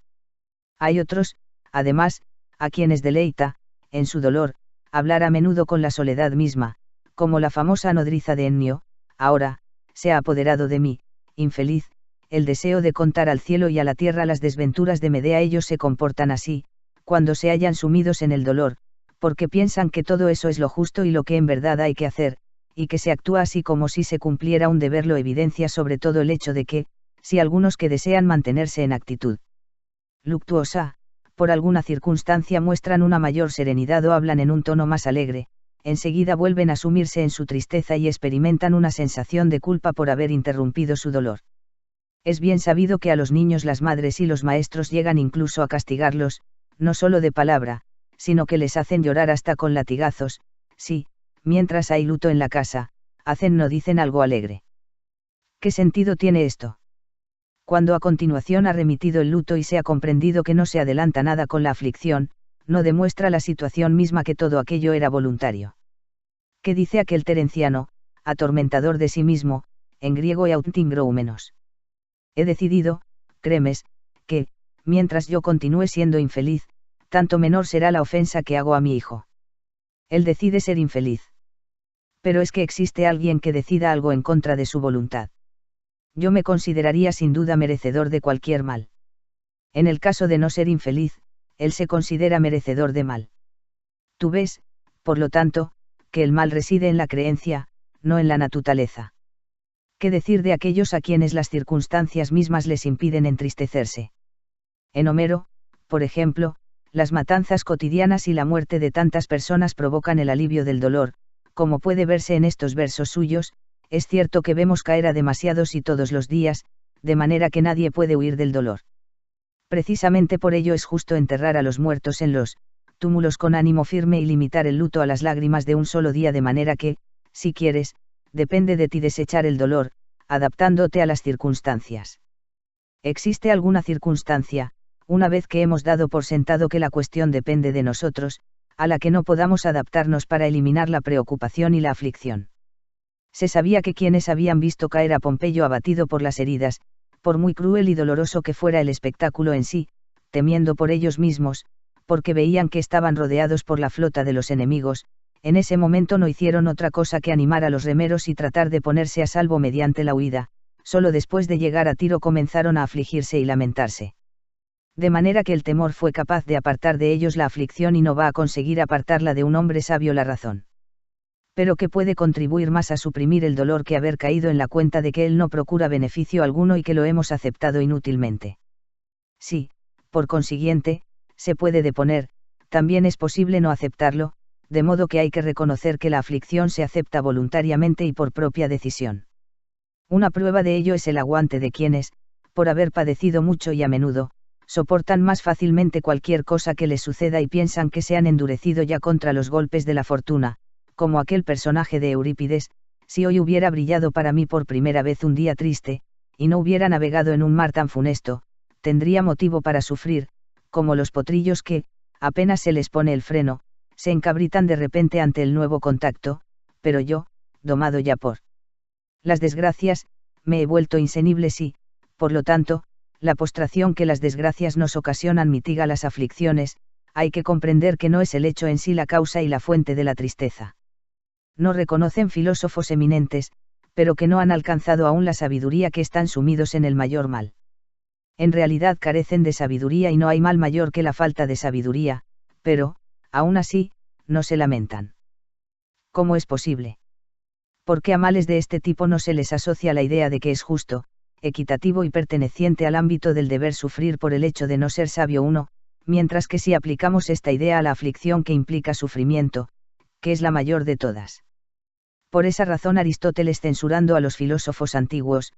Hay otros, además, a quienes deleita, en su dolor, hablar a menudo con la soledad misma, como la famosa nodriza de Ennio. Ahora, se ha apoderado de mí, infeliz, el deseo de contar al cielo y a la tierra las desventuras de Medea. Ellos se comportan así, cuando se hallan sumidos en el dolor, porque piensan que todo eso es lo justo y lo que en verdad hay que hacer, y que se actúa así como si se cumpliera un deber. Lo evidencia sobre todo el hecho de que, si algunos que desean mantenerse en actitud luctuosa, por alguna circunstancia muestran una mayor serenidad o hablan en un tono más alegre, enseguida vuelven a sumirse en su tristeza y experimentan una sensación de culpa por haber interrumpido su dolor. Es bien sabido que a los niños las madres y los maestros llegan incluso a castigarlos, no solo de palabra, sino que les hacen llorar hasta con latigazos, si, mientras hay luto en la casa, no dicen algo alegre. ¿Qué sentido tiene esto? Cuando a continuación ha remitido el luto y se ha comprendido que no se adelanta nada con la aflicción, no demuestra la situación misma que todo aquello era voluntario. ¿Qué dice aquel terenciano, atormentador de sí mismo, en griego eautintingroumenos? He decidido, cremes, que, mientras yo continúe siendo infeliz, tanto menor será la ofensa que hago a mi hijo. Él decide ser infeliz. Pero es que existe alguien que decida algo en contra de su voluntad. Yo me consideraría sin duda merecedor de cualquier mal. En el caso de no ser infeliz, él se considera merecedor de mal. Tú ves, por lo tanto, que el mal reside en la creencia, no en la naturaleza. ¿Qué decir de aquellos a quienes las circunstancias mismas les impiden entristecerse? En Homero, por ejemplo, las matanzas cotidianas y la muerte de tantas personas provocan el alivio del dolor, como puede verse en estos versos suyos. Es cierto que vemos caer a demasiados y todos los días, de manera que nadie puede huir del dolor. Precisamente por ello es justo enterrar a los muertos en los túmulos con ánimo firme y limitar el luto a las lágrimas de un solo día, de manera que, si quieres, depende de ti desechar el dolor, adaptándote a las circunstancias. ¿Existe alguna circunstancia, una vez que hemos dado por sentado que la cuestión depende de nosotros, a la que no podamos adaptarnos para eliminar la preocupación y la aflicción? Se sabía que quienes habían visto caer a Pompeyo abatido por las heridas, por muy cruel y doloroso que fuera el espectáculo en sí, temiendo por ellos mismos, porque veían que estaban rodeados por la flota de los enemigos, en ese momento no hicieron otra cosa que animar a los remeros y tratar de ponerse a salvo mediante la huida, solo después de llegar a Tiro comenzaron a afligirse y lamentarse. De manera que el temor fue capaz de apartar de ellos la aflicción y no va a conseguir apartarla de un hombre sabio la razón. Pero que puede contribuir más a suprimir el dolor que haber caído en la cuenta de que él no procura beneficio alguno y que lo hemos aceptado inútilmente. Sí, por consiguiente, se puede deponer, también es posible no aceptarlo, de modo que hay que reconocer que la aflicción se acepta voluntariamente y por propia decisión. Una prueba de ello es el aguante de quienes, por haber padecido mucho y a menudo, soportan más fácilmente cualquier cosa que les suceda y piensan que se han endurecido ya contra los golpes de la fortuna, como aquel personaje de Eurípides: si hoy hubiera brillado para mí por primera vez un día triste, y no hubiera navegado en un mar tan funesto, tendría motivo para sufrir, como los potrillos que, apenas se les pone el freno, se encabritan de repente ante el nuevo contacto, pero yo, domado ya por las desgracias, me he vuelto insenible y, por lo tanto, la postración que las desgracias nos ocasionan mitiga las aflicciones. Hay que comprender que no es el hecho en sí la causa y la fuente de la tristeza. No reconocen filósofos eminentes, pero que no han alcanzado aún la sabiduría, que están sumidos en el mayor mal. En realidad carecen de sabiduría y no hay mal mayor que la falta de sabiduría, pero, aún así, no se lamentan. ¿Cómo es posible? Porque a males de este tipo no se les asocia la idea de que es justo, equitativo y perteneciente al ámbito del deber sufrir por el hecho de no ser sabio uno, mientras que si aplicamos esta idea a la aflicción que implica sufrimiento, que es la mayor de todas. Por esa razón Aristóteles, censurando a los filósofos antiguos,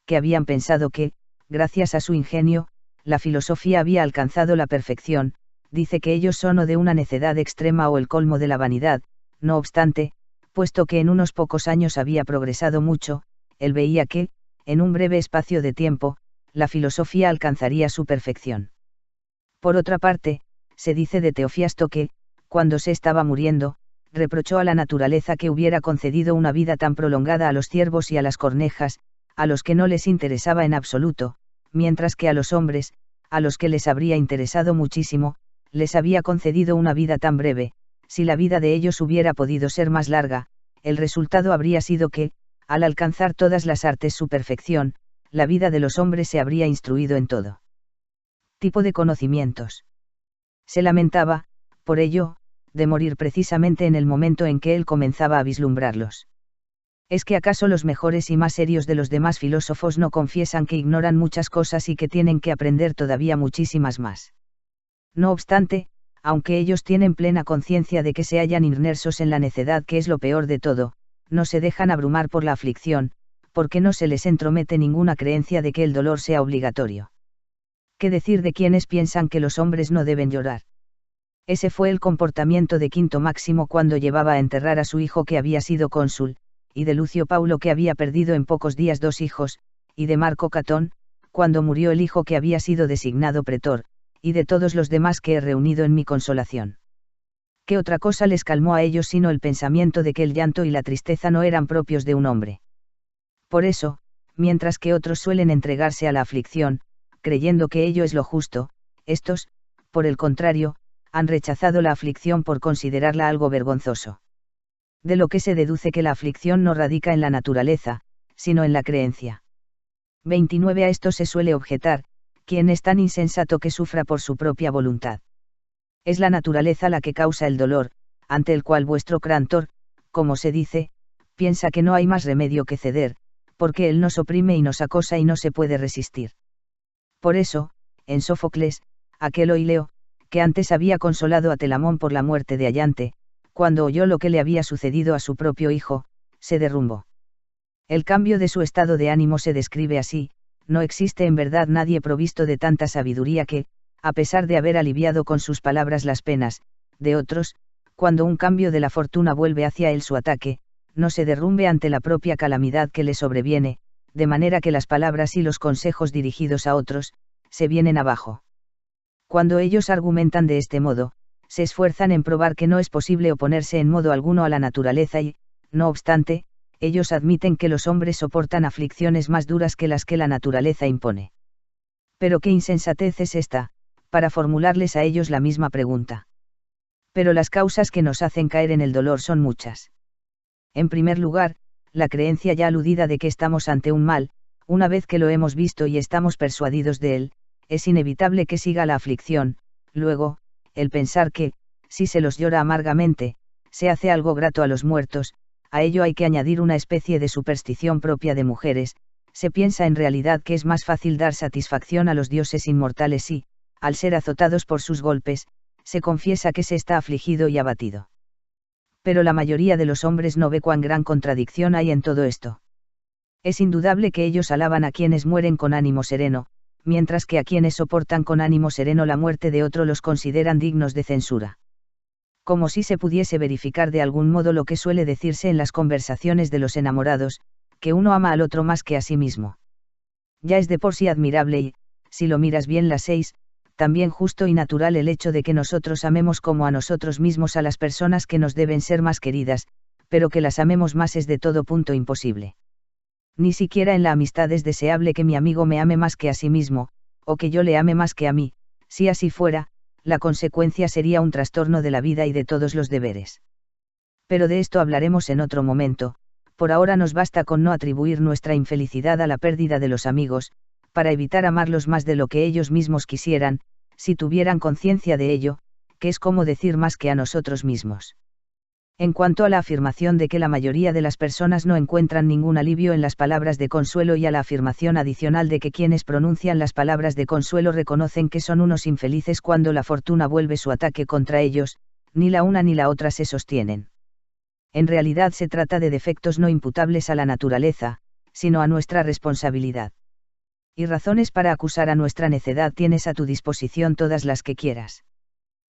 que habían pensado que, gracias a su ingenio, la filosofía había alcanzado la perfección, dice que ellos son o de una necedad extrema o el colmo de la vanidad. No obstante, puesto que en unos pocos años había progresado mucho, él veía que, en un breve espacio de tiempo, la filosofía alcanzaría su perfección. Por otra parte, se dice de Teofiasto que, cuando se estaba muriendo, reprochó a la naturaleza que hubiera concedido una vida tan prolongada a los ciervos y a las cornejas, a los que no les interesaba en absoluto, mientras que a los hombres, a los que les habría interesado muchísimo, les había concedido una vida tan breve. Si la vida de ellos hubiera podido ser más larga, el resultado habría sido que, al alcanzar todas las artes su perfección, la vida de los hombres se habría instruido en todo tipo de conocimientos. Se lamentaba, por ello, de morir precisamente en el momento en que él comenzaba a vislumbrarlos. ¿Es que acaso los mejores y más serios de los demás filósofos no confiesan que ignoran muchas cosas y que tienen que aprender todavía muchísimas más? No obstante, aunque ellos tienen plena conciencia de que se hallan inmersos en la necedad, que es lo peor de todo, no se dejan abrumar por la aflicción, porque no se les entromete ninguna creencia de que el dolor sea obligatorio. ¿Qué decir de quienes piensan que los hombres no deben llorar? Ese fue el comportamiento de Quinto Máximo cuando llevaba a enterrar a su hijo que había sido cónsul, y de Lucio Paulo que había perdido en pocos días 2 hijos, y de Marco Catón, cuando murió el hijo que había sido designado pretor, y de todos los demás que he reunido en mi consolación. ¿Qué otra cosa les calmó a ellos sino el pensamiento de que el llanto y la tristeza no eran propios de un hombre? Por eso, mientras que otros suelen entregarse a la aflicción, creyendo que ello es lo justo, estos, por el contrario, han rechazado la aflicción por considerarla algo vergonzoso. De lo que se deduce que la aflicción no radica en la naturaleza, sino en la creencia. 29. A esto se suele objetar: ¿quién es tan insensato que sufra por su propia voluntad? Es la naturaleza la que causa el dolor, ante el cual vuestro Crantor, como se dice, piensa que no hay más remedio que ceder, porque él nos oprime y nos acosa y no se puede resistir. Por eso, en Sófocles, aquel Oileo, que antes había consolado a Telamón por la muerte de Ayante, cuando oyó lo que le había sucedido a su propio hijo, se derrumbó. El cambio de su estado de ánimo se describe así: no existe en verdad nadie provisto de tanta sabiduría que, a pesar de haber aliviado con sus palabras las penas de otros, cuando un cambio de la fortuna vuelve hacia él su ataque, no se derrumbe ante la propia calamidad que le sobreviene, de manera que las palabras y los consejos dirigidos a otros, se vienen abajo. Cuando ellos argumentan de este modo, se esfuerzan en probar que no es posible oponerse en modo alguno a la naturaleza y, no obstante, ellos admiten que los hombres soportan aflicciones más duras que las que la naturaleza impone. Pero qué insensatez es esta, para formularles a ellos la misma pregunta. Pero las causas que nos hacen caer en el dolor son muchas. En primer lugar, la creencia ya aludida de que estamos ante un mal, una vez que lo hemos visto y estamos persuadidos de él, es inevitable que siga la aflicción. Luego, el pensar que, si se los llora amargamente, se hace algo grato a los muertos. A ello hay que añadir una especie de superstición propia de mujeres. Se piensa en realidad que es más fácil dar satisfacción a los dioses inmortales y, al ser azotados por sus golpes, se confiesa que se está afligido y abatido. Pero la mayoría de los hombres no ve cuán gran contradicción hay en todo esto. Es indudable que ellos alaban a quienes mueren con ánimo sereno, mientras que a quienes soportan con ánimo sereno la muerte de otro los consideran dignos de censura. Como si se pudiese verificar de algún modo lo que suele decirse en las conversaciones de los enamorados, que uno ama al otro más que a sí mismo. Ya es de por sí admirable y, si lo miras bien las 6, también justo y natural el hecho de que nosotros amemos como a nosotros mismos a las personas que nos deben ser más queridas, pero que las amemos más es de todo punto imposible. Ni siquiera en la amistad es deseable que mi amigo me ame más que a sí mismo, o que yo le ame más que a mí. Si así fuera, la consecuencia sería un trastorno de la vida y de todos los deberes. Pero de esto hablaremos en otro momento. Por ahora nos basta con no atribuir nuestra infelicidad a la pérdida de los amigos, para evitar amarlos más de lo que ellos mismos quisieran, si tuvieran conciencia de ello, que es como decir más que a nosotros mismos. En cuanto a la afirmación de que la mayoría de las personas no encuentran ningún alivio en las palabras de consuelo y a la afirmación adicional de que quienes pronuncian las palabras de consuelo reconocen que son unos infelices cuando la fortuna vuelve su ataque contra ellos, ni la una ni la otra se sostienen. En realidad se trata de defectos no imputables a la naturaleza, sino a nuestra responsabilidad. Y razones para acusar a nuestra necedad tienes a tu disposición todas las que quieras.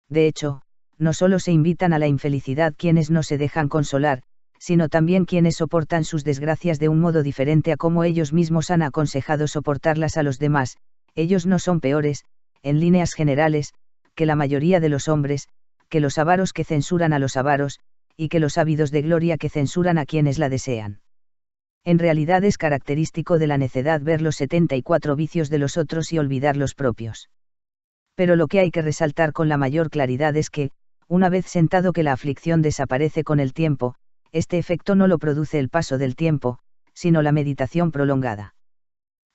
De hecho, no solo se invitan a la infelicidad quienes no se dejan consolar, sino también quienes soportan sus desgracias de un modo diferente a como ellos mismos han aconsejado soportarlas a los demás. Ellos no son peores, en líneas generales, que la mayoría de los hombres, que los avaros que censuran a los avaros, y que los ávidos de gloria que censuran a quienes la desean. En realidad es característico de la necedad ver los 74 vicios de los otros y olvidar los propios. Pero lo que hay que resaltar con la mayor claridad es que, una vez sentado que la aflicción desaparece con el tiempo, este efecto no lo produce el paso del tiempo, sino la meditación prolongada.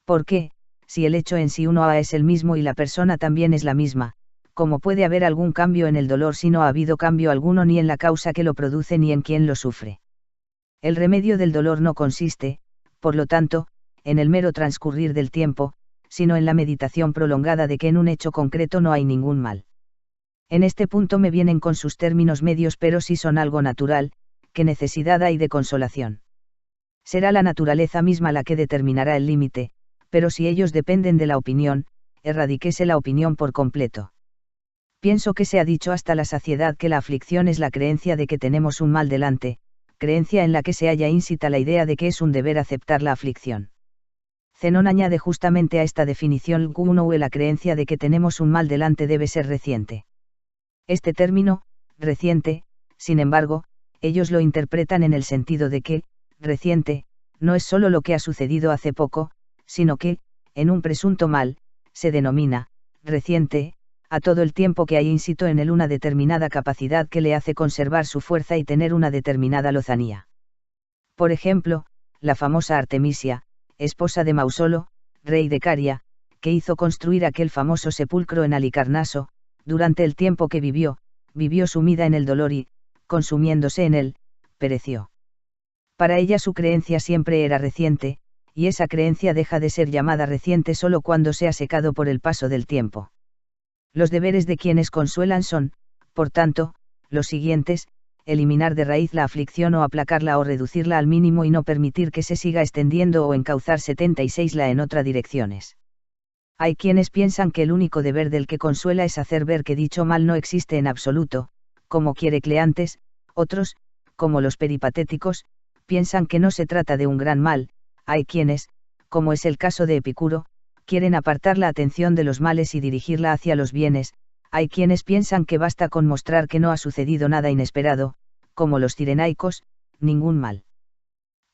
Porque, si el hecho en sí uno es el mismo y la persona también es la misma, ¿cómo puede haber algún cambio en el dolor si no ha habido cambio alguno ni en la causa que lo produce ni en quien lo sufre? El remedio del dolor no consiste, por lo tanto, en el mero transcurrir del tiempo, sino en la meditación prolongada de que en un hecho concreto no hay ningún mal. En este punto me vienen con sus términos medios, pero si son algo natural, ¿qué necesidad hay de consolación? Será la naturaleza misma la que determinará el límite, pero si ellos dependen de la opinión, erradíquese la opinión por completo. Pienso que se ha dicho hasta la saciedad que la aflicción es la creencia de que tenemos un mal delante, creencia en la que se halla íncita la idea de que es un deber aceptar la aflicción. Zenón añade justamente a esta definición la creencia de que tenemos un mal delante debe ser reciente. Este término, reciente, sin embargo, ellos lo interpretan en el sentido de que, reciente, no es solo lo que ha sucedido hace poco, sino que, en un presunto mal, se denomina, reciente, a todo el tiempo que hay ínsito en él una determinada capacidad que le hace conservar su fuerza y tener una determinada lozanía. Por ejemplo, la famosa Artemisia, esposa de Mausolo, rey de Caria, que hizo construir aquel famoso sepulcro en Halicarnaso, durante el tiempo que vivió sumida en el dolor y, consumiéndose en él, pereció. Para ella su creencia siempre era reciente, y esa creencia deja de ser llamada reciente solo cuando se ha secado por el paso del tiempo. Los deberes de quienes consuelan son, por tanto, los siguientes: eliminar de raíz la aflicción o aplacarla o reducirla al mínimo y no permitir que se siga extendiendo o encauzar 76 en otras direcciones. Hay quienes piensan que el único deber del que consuela es hacer ver que dicho mal no existe en absoluto, como quiere Cleantes. Otros, como los peripatéticos, piensan que no se trata de un gran mal. Hay quienes, como es el caso de Epicuro, quieren apartar la atención de los males y dirigirla hacia los bienes. Hay quienes piensan que basta con mostrar que no ha sucedido nada inesperado, como los cirenaicos, ningún mal.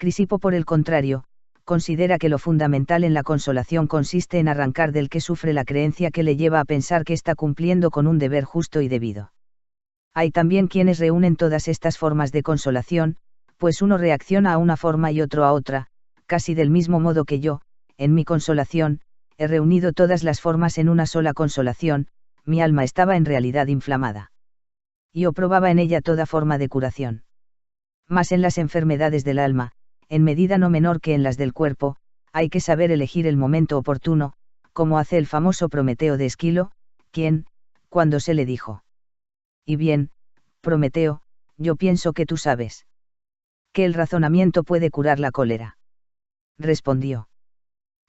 Crisipo, por el contrario, considera que lo fundamental en la consolación consiste en arrancar del que sufre la creencia que le lleva a pensar que está cumpliendo con un deber justo y debido. Hay también quienes reúnen todas estas formas de consolación, pues uno reacciona a una forma y otro a otra, casi del mismo modo que yo, en mi consolación, he reunido todas las formas en una sola consolación. Mi alma estaba en realidad inflamada. Yo probaba en ella toda forma de curación. Mas en las enfermedades del alma, en medida no menor que en las del cuerpo, hay que saber elegir el momento oportuno, como hace el famoso Prometeo de Esquilo, quien, cuando se le dijo: "Y bien, Prometeo, yo pienso que tú sabes que el razonamiento puede curar la cólera", respondió: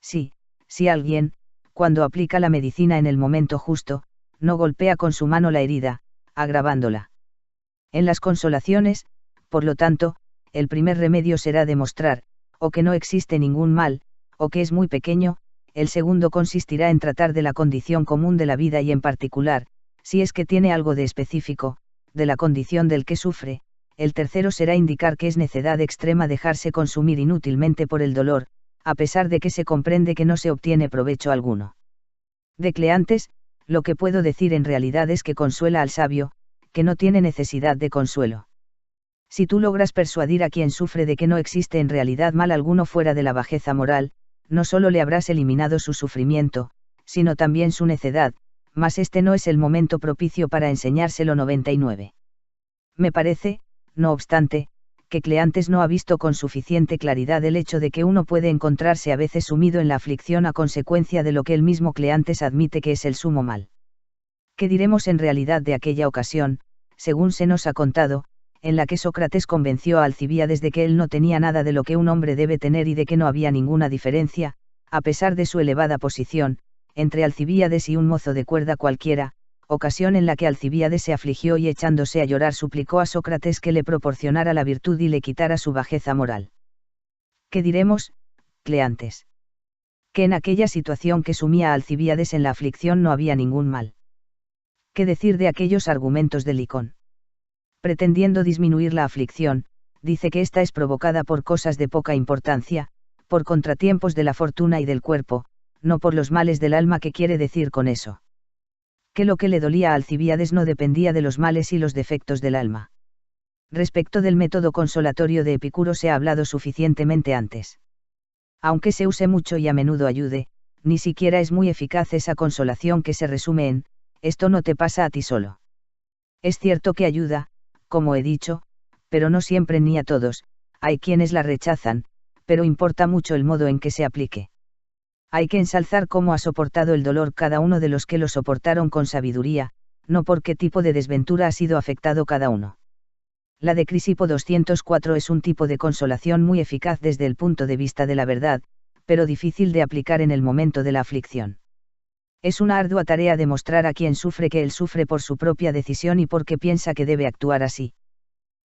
"Sí, si alguien, cuando aplica la medicina en el momento justo, no golpea con su mano la herida, agravándola". En las consolaciones, por lo tanto, el primer remedio será demostrar, o que no existe ningún mal, o que es muy pequeño; el segundo consistirá en tratar de la condición común de la vida y en particular, si es que tiene algo de específico, de la condición del que sufre; el tercero será indicar que es necedad extrema dejarse consumir inútilmente por el dolor, a pesar de que se comprende que no se obtiene provecho alguno. De Cleantes, lo que puedo decir en realidad es que consuela al sabio, que no tiene necesidad de consuelo. Si tú logras persuadir a quien sufre de que no existe en realidad mal alguno fuera de la bajeza moral, no solo le habrás eliminado su sufrimiento, sino también su necedad, mas este no es el momento propicio para enseñárselo. 99. Me parece, no obstante, que Cleantes no ha visto con suficiente claridad el hecho de que uno puede encontrarse a veces sumido en la aflicción a consecuencia de lo que el mismo Cleantes admite que es el sumo mal. ¿Qué diremos en realidad de aquella ocasión, según se nos ha contado, en la que Sócrates convenció a Alcibíades de que él no tenía nada de lo que un hombre debe tener y de que no había ninguna diferencia, a pesar de su elevada posición, entre Alcibíades y un mozo de cuerda cualquiera? Ocasión en la que Alcibíades se afligió y, echándose a llorar, suplicó a Sócrates que le proporcionara la virtud y le quitara su bajeza moral. ¿Qué diremos, Cleantes? Que en aquella situación que sumía a Alcibíades en la aflicción no había ningún mal. ¿Qué decir de aquellos argumentos de Licón? Pretendiendo disminuir la aflicción, dice que ésta es provocada por cosas de poca importancia, por contratiempos de la fortuna y del cuerpo, no por los males del alma. ¿Qué quiere decir con eso? Que lo que le dolía a Alcibíades no dependía de los males y los defectos del alma. Respecto del método consolatorio de Epicuro se ha hablado suficientemente antes. Aunque se use mucho y a menudo ayude, ni siquiera es muy eficaz esa consolación que se resume en: esto no te pasa a ti solo. Es cierto que ayuda, como he dicho, pero no siempre ni a todos. Hay quienes la rechazan, pero importa mucho el modo en que se aplique. Hay que ensalzar cómo ha soportado el dolor cada uno de los que lo soportaron con sabiduría, no por qué tipo de desventura ha sido afectado cada uno. La de Crisipo 204 es un tipo de consolación muy eficaz desde el punto de vista de la verdad, pero difícil de aplicar en el momento de la aflicción. Es una ardua tarea demostrar a quien sufre que él sufre por su propia decisión y porque piensa que debe actuar así.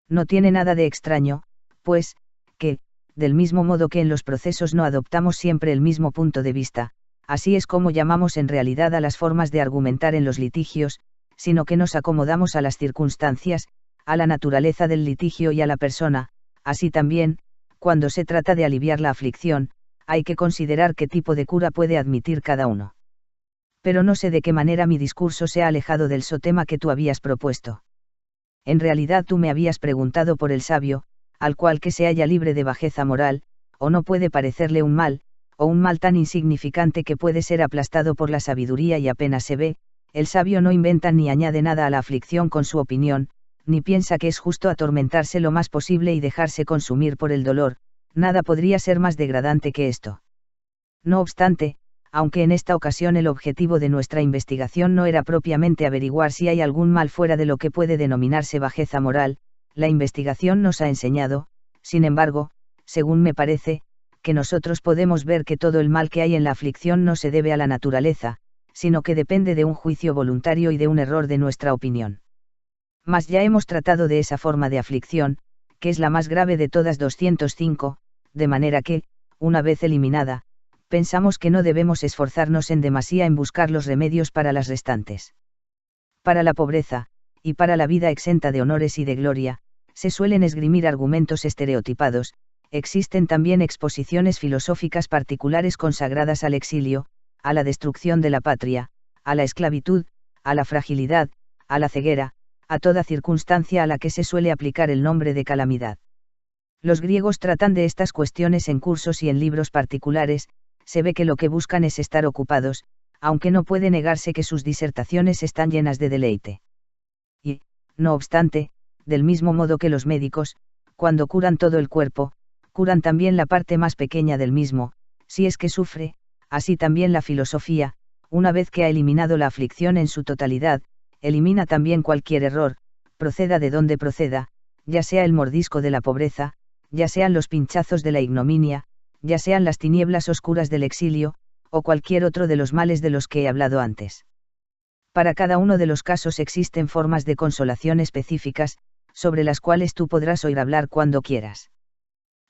No tiene nada de extraño, pues, que, del mismo modo que en los procesos no adoptamos siempre el mismo punto de vista, así es como llamamos en realidad a las formas de argumentar en los litigios, sino que nos acomodamos a las circunstancias, a la naturaleza del litigio y a la persona. Así también, cuando se trata de aliviar la aflicción, hay que considerar qué tipo de cura puede admitir cada uno. Pero no sé de qué manera mi discurso se ha alejado del sotema que tú habías propuesto. En realidad tú me habías preguntado por el sabio, al cual que se halla libre de bajeza moral, o no puede parecerle un mal, o un mal tan insignificante que puede ser aplastado por la sabiduría y apenas se ve. El sabio no inventa ni añade nada a la aflicción con su opinión, ni piensa que es justo atormentarse lo más posible y dejarse consumir por el dolor. Nada podría ser más degradante que esto. No obstante, aunque en esta ocasión el objetivo de nuestra investigación no era propiamente averiguar si hay algún mal fuera de lo que puede denominarse bajeza moral, la investigación nos ha enseñado, sin embargo, según me parece, que nosotros podemos ver que todo el mal que hay en la aflicción no se debe a la naturaleza, sino que depende de un juicio voluntario y de un error de nuestra opinión. Mas ya hemos tratado de esa forma de aflicción, que es la más grave de todas. 205, de manera que, una vez eliminada, pensamos que no debemos esforzarnos en demasía en buscar los remedios para las restantes. Para la pobreza, y para la vida exenta de honores y de gloria, se suelen esgrimir argumentos estereotipados, existen también exposiciones filosóficas particulares consagradas al exilio, a la destrucción de la patria, a la esclavitud, a la fragilidad, a la ceguera, a toda circunstancia a la que se suele aplicar el nombre de calamidad. Los griegos tratan de estas cuestiones en cursos y en libros particulares, se ve que lo que buscan es estar ocupados, aunque no puede negarse que sus disertaciones están llenas de deleite. Y, no obstante, del mismo modo que los médicos, cuando curan todo el cuerpo, curan también la parte más pequeña del mismo, si es que sufre, así también la filosofía, una vez que ha eliminado la aflicción en su totalidad, elimina también cualquier error, proceda de donde proceda, ya sea el mordisco de la pobreza, ya sean los pinchazos de la ignominia, ya sean las tinieblas oscuras del exilio, o cualquier otro de los males de los que he hablado antes. Para cada uno de los casos existen formas de consolación específicas, sobre las cuales tú podrás oír hablar cuando quieras.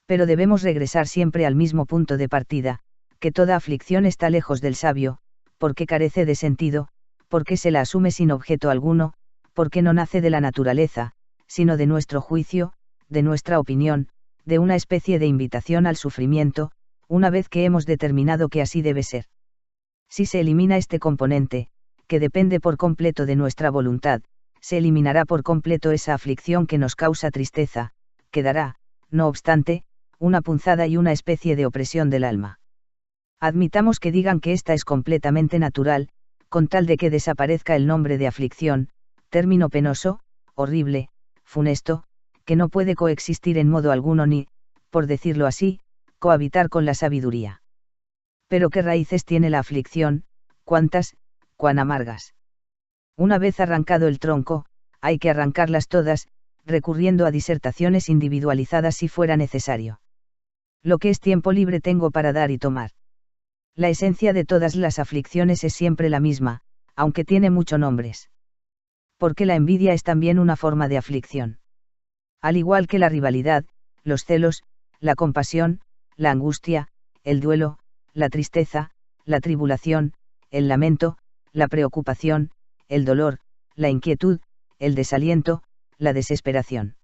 Pero debemos regresar siempre al mismo punto de partida, que toda aflicción está lejos del sabio, porque carece de sentido, porque se la asume sin objeto alguno, porque no nace de la naturaleza, sino de nuestro juicio, de nuestra opinión, de una especie de invitación al sufrimiento, una vez que hemos determinado que así debe ser. Si se elimina este componente, que depende por completo de nuestra voluntad, se eliminará por completo esa aflicción que nos causa tristeza, quedará, no obstante, una punzada y una especie de opresión del alma. Admitamos que digan que esta es completamente natural, con tal de que desaparezca el nombre de aflicción, término penoso, horrible, funesto, que no puede coexistir en modo alguno ni, por decirlo así, cohabitar con la sabiduría. Pero ¿qué raíces tiene la aflicción? ¿Cuántas? ¿Cuán amargas? Una vez arrancado el tronco, hay que arrancarlas todas, recurriendo a disertaciones individualizadas si fuera necesario. Lo que es tiempo libre tengo para dar y tomar. La esencia de todas las aflicciones es siempre la misma, aunque tiene muchos nombres. Porque la envidia es también una forma de aflicción. Al igual que la rivalidad, los celos, la compasión, la angustia, el duelo, la tristeza, la tribulación, el lamento, la preocupación, el dolor, la inquietud, el desaliento, la desesperación.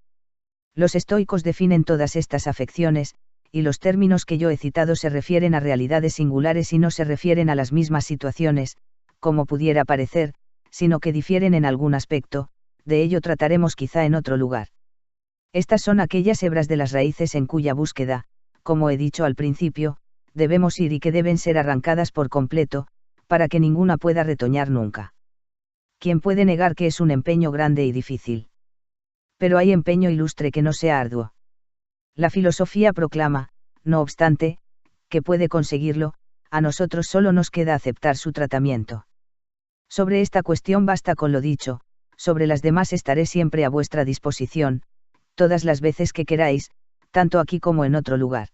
Los estoicos definen todas estas afecciones, y los términos que yo he citado se refieren a realidades singulares y no se refieren a las mismas situaciones, como pudiera parecer, sino que difieren en algún aspecto, de ello trataremos quizá en otro lugar. Estas son aquellas hebras de las raíces en cuya búsqueda, como he dicho al principio, debemos ir y que deben ser arrancadas por completo, para que ninguna pueda retoñar nunca. ¿Quién puede negar que es un empeño grande y difícil? Pero hay empeño ilustre que no sea arduo. La filosofía proclama, no obstante, que puede conseguirlo, a nosotros solo nos queda aceptar su tratamiento. Sobre esta cuestión basta con lo dicho, sobre las demás estaré siempre a vuestra disposición, todas las veces que queráis, tanto aquí como en otro lugar.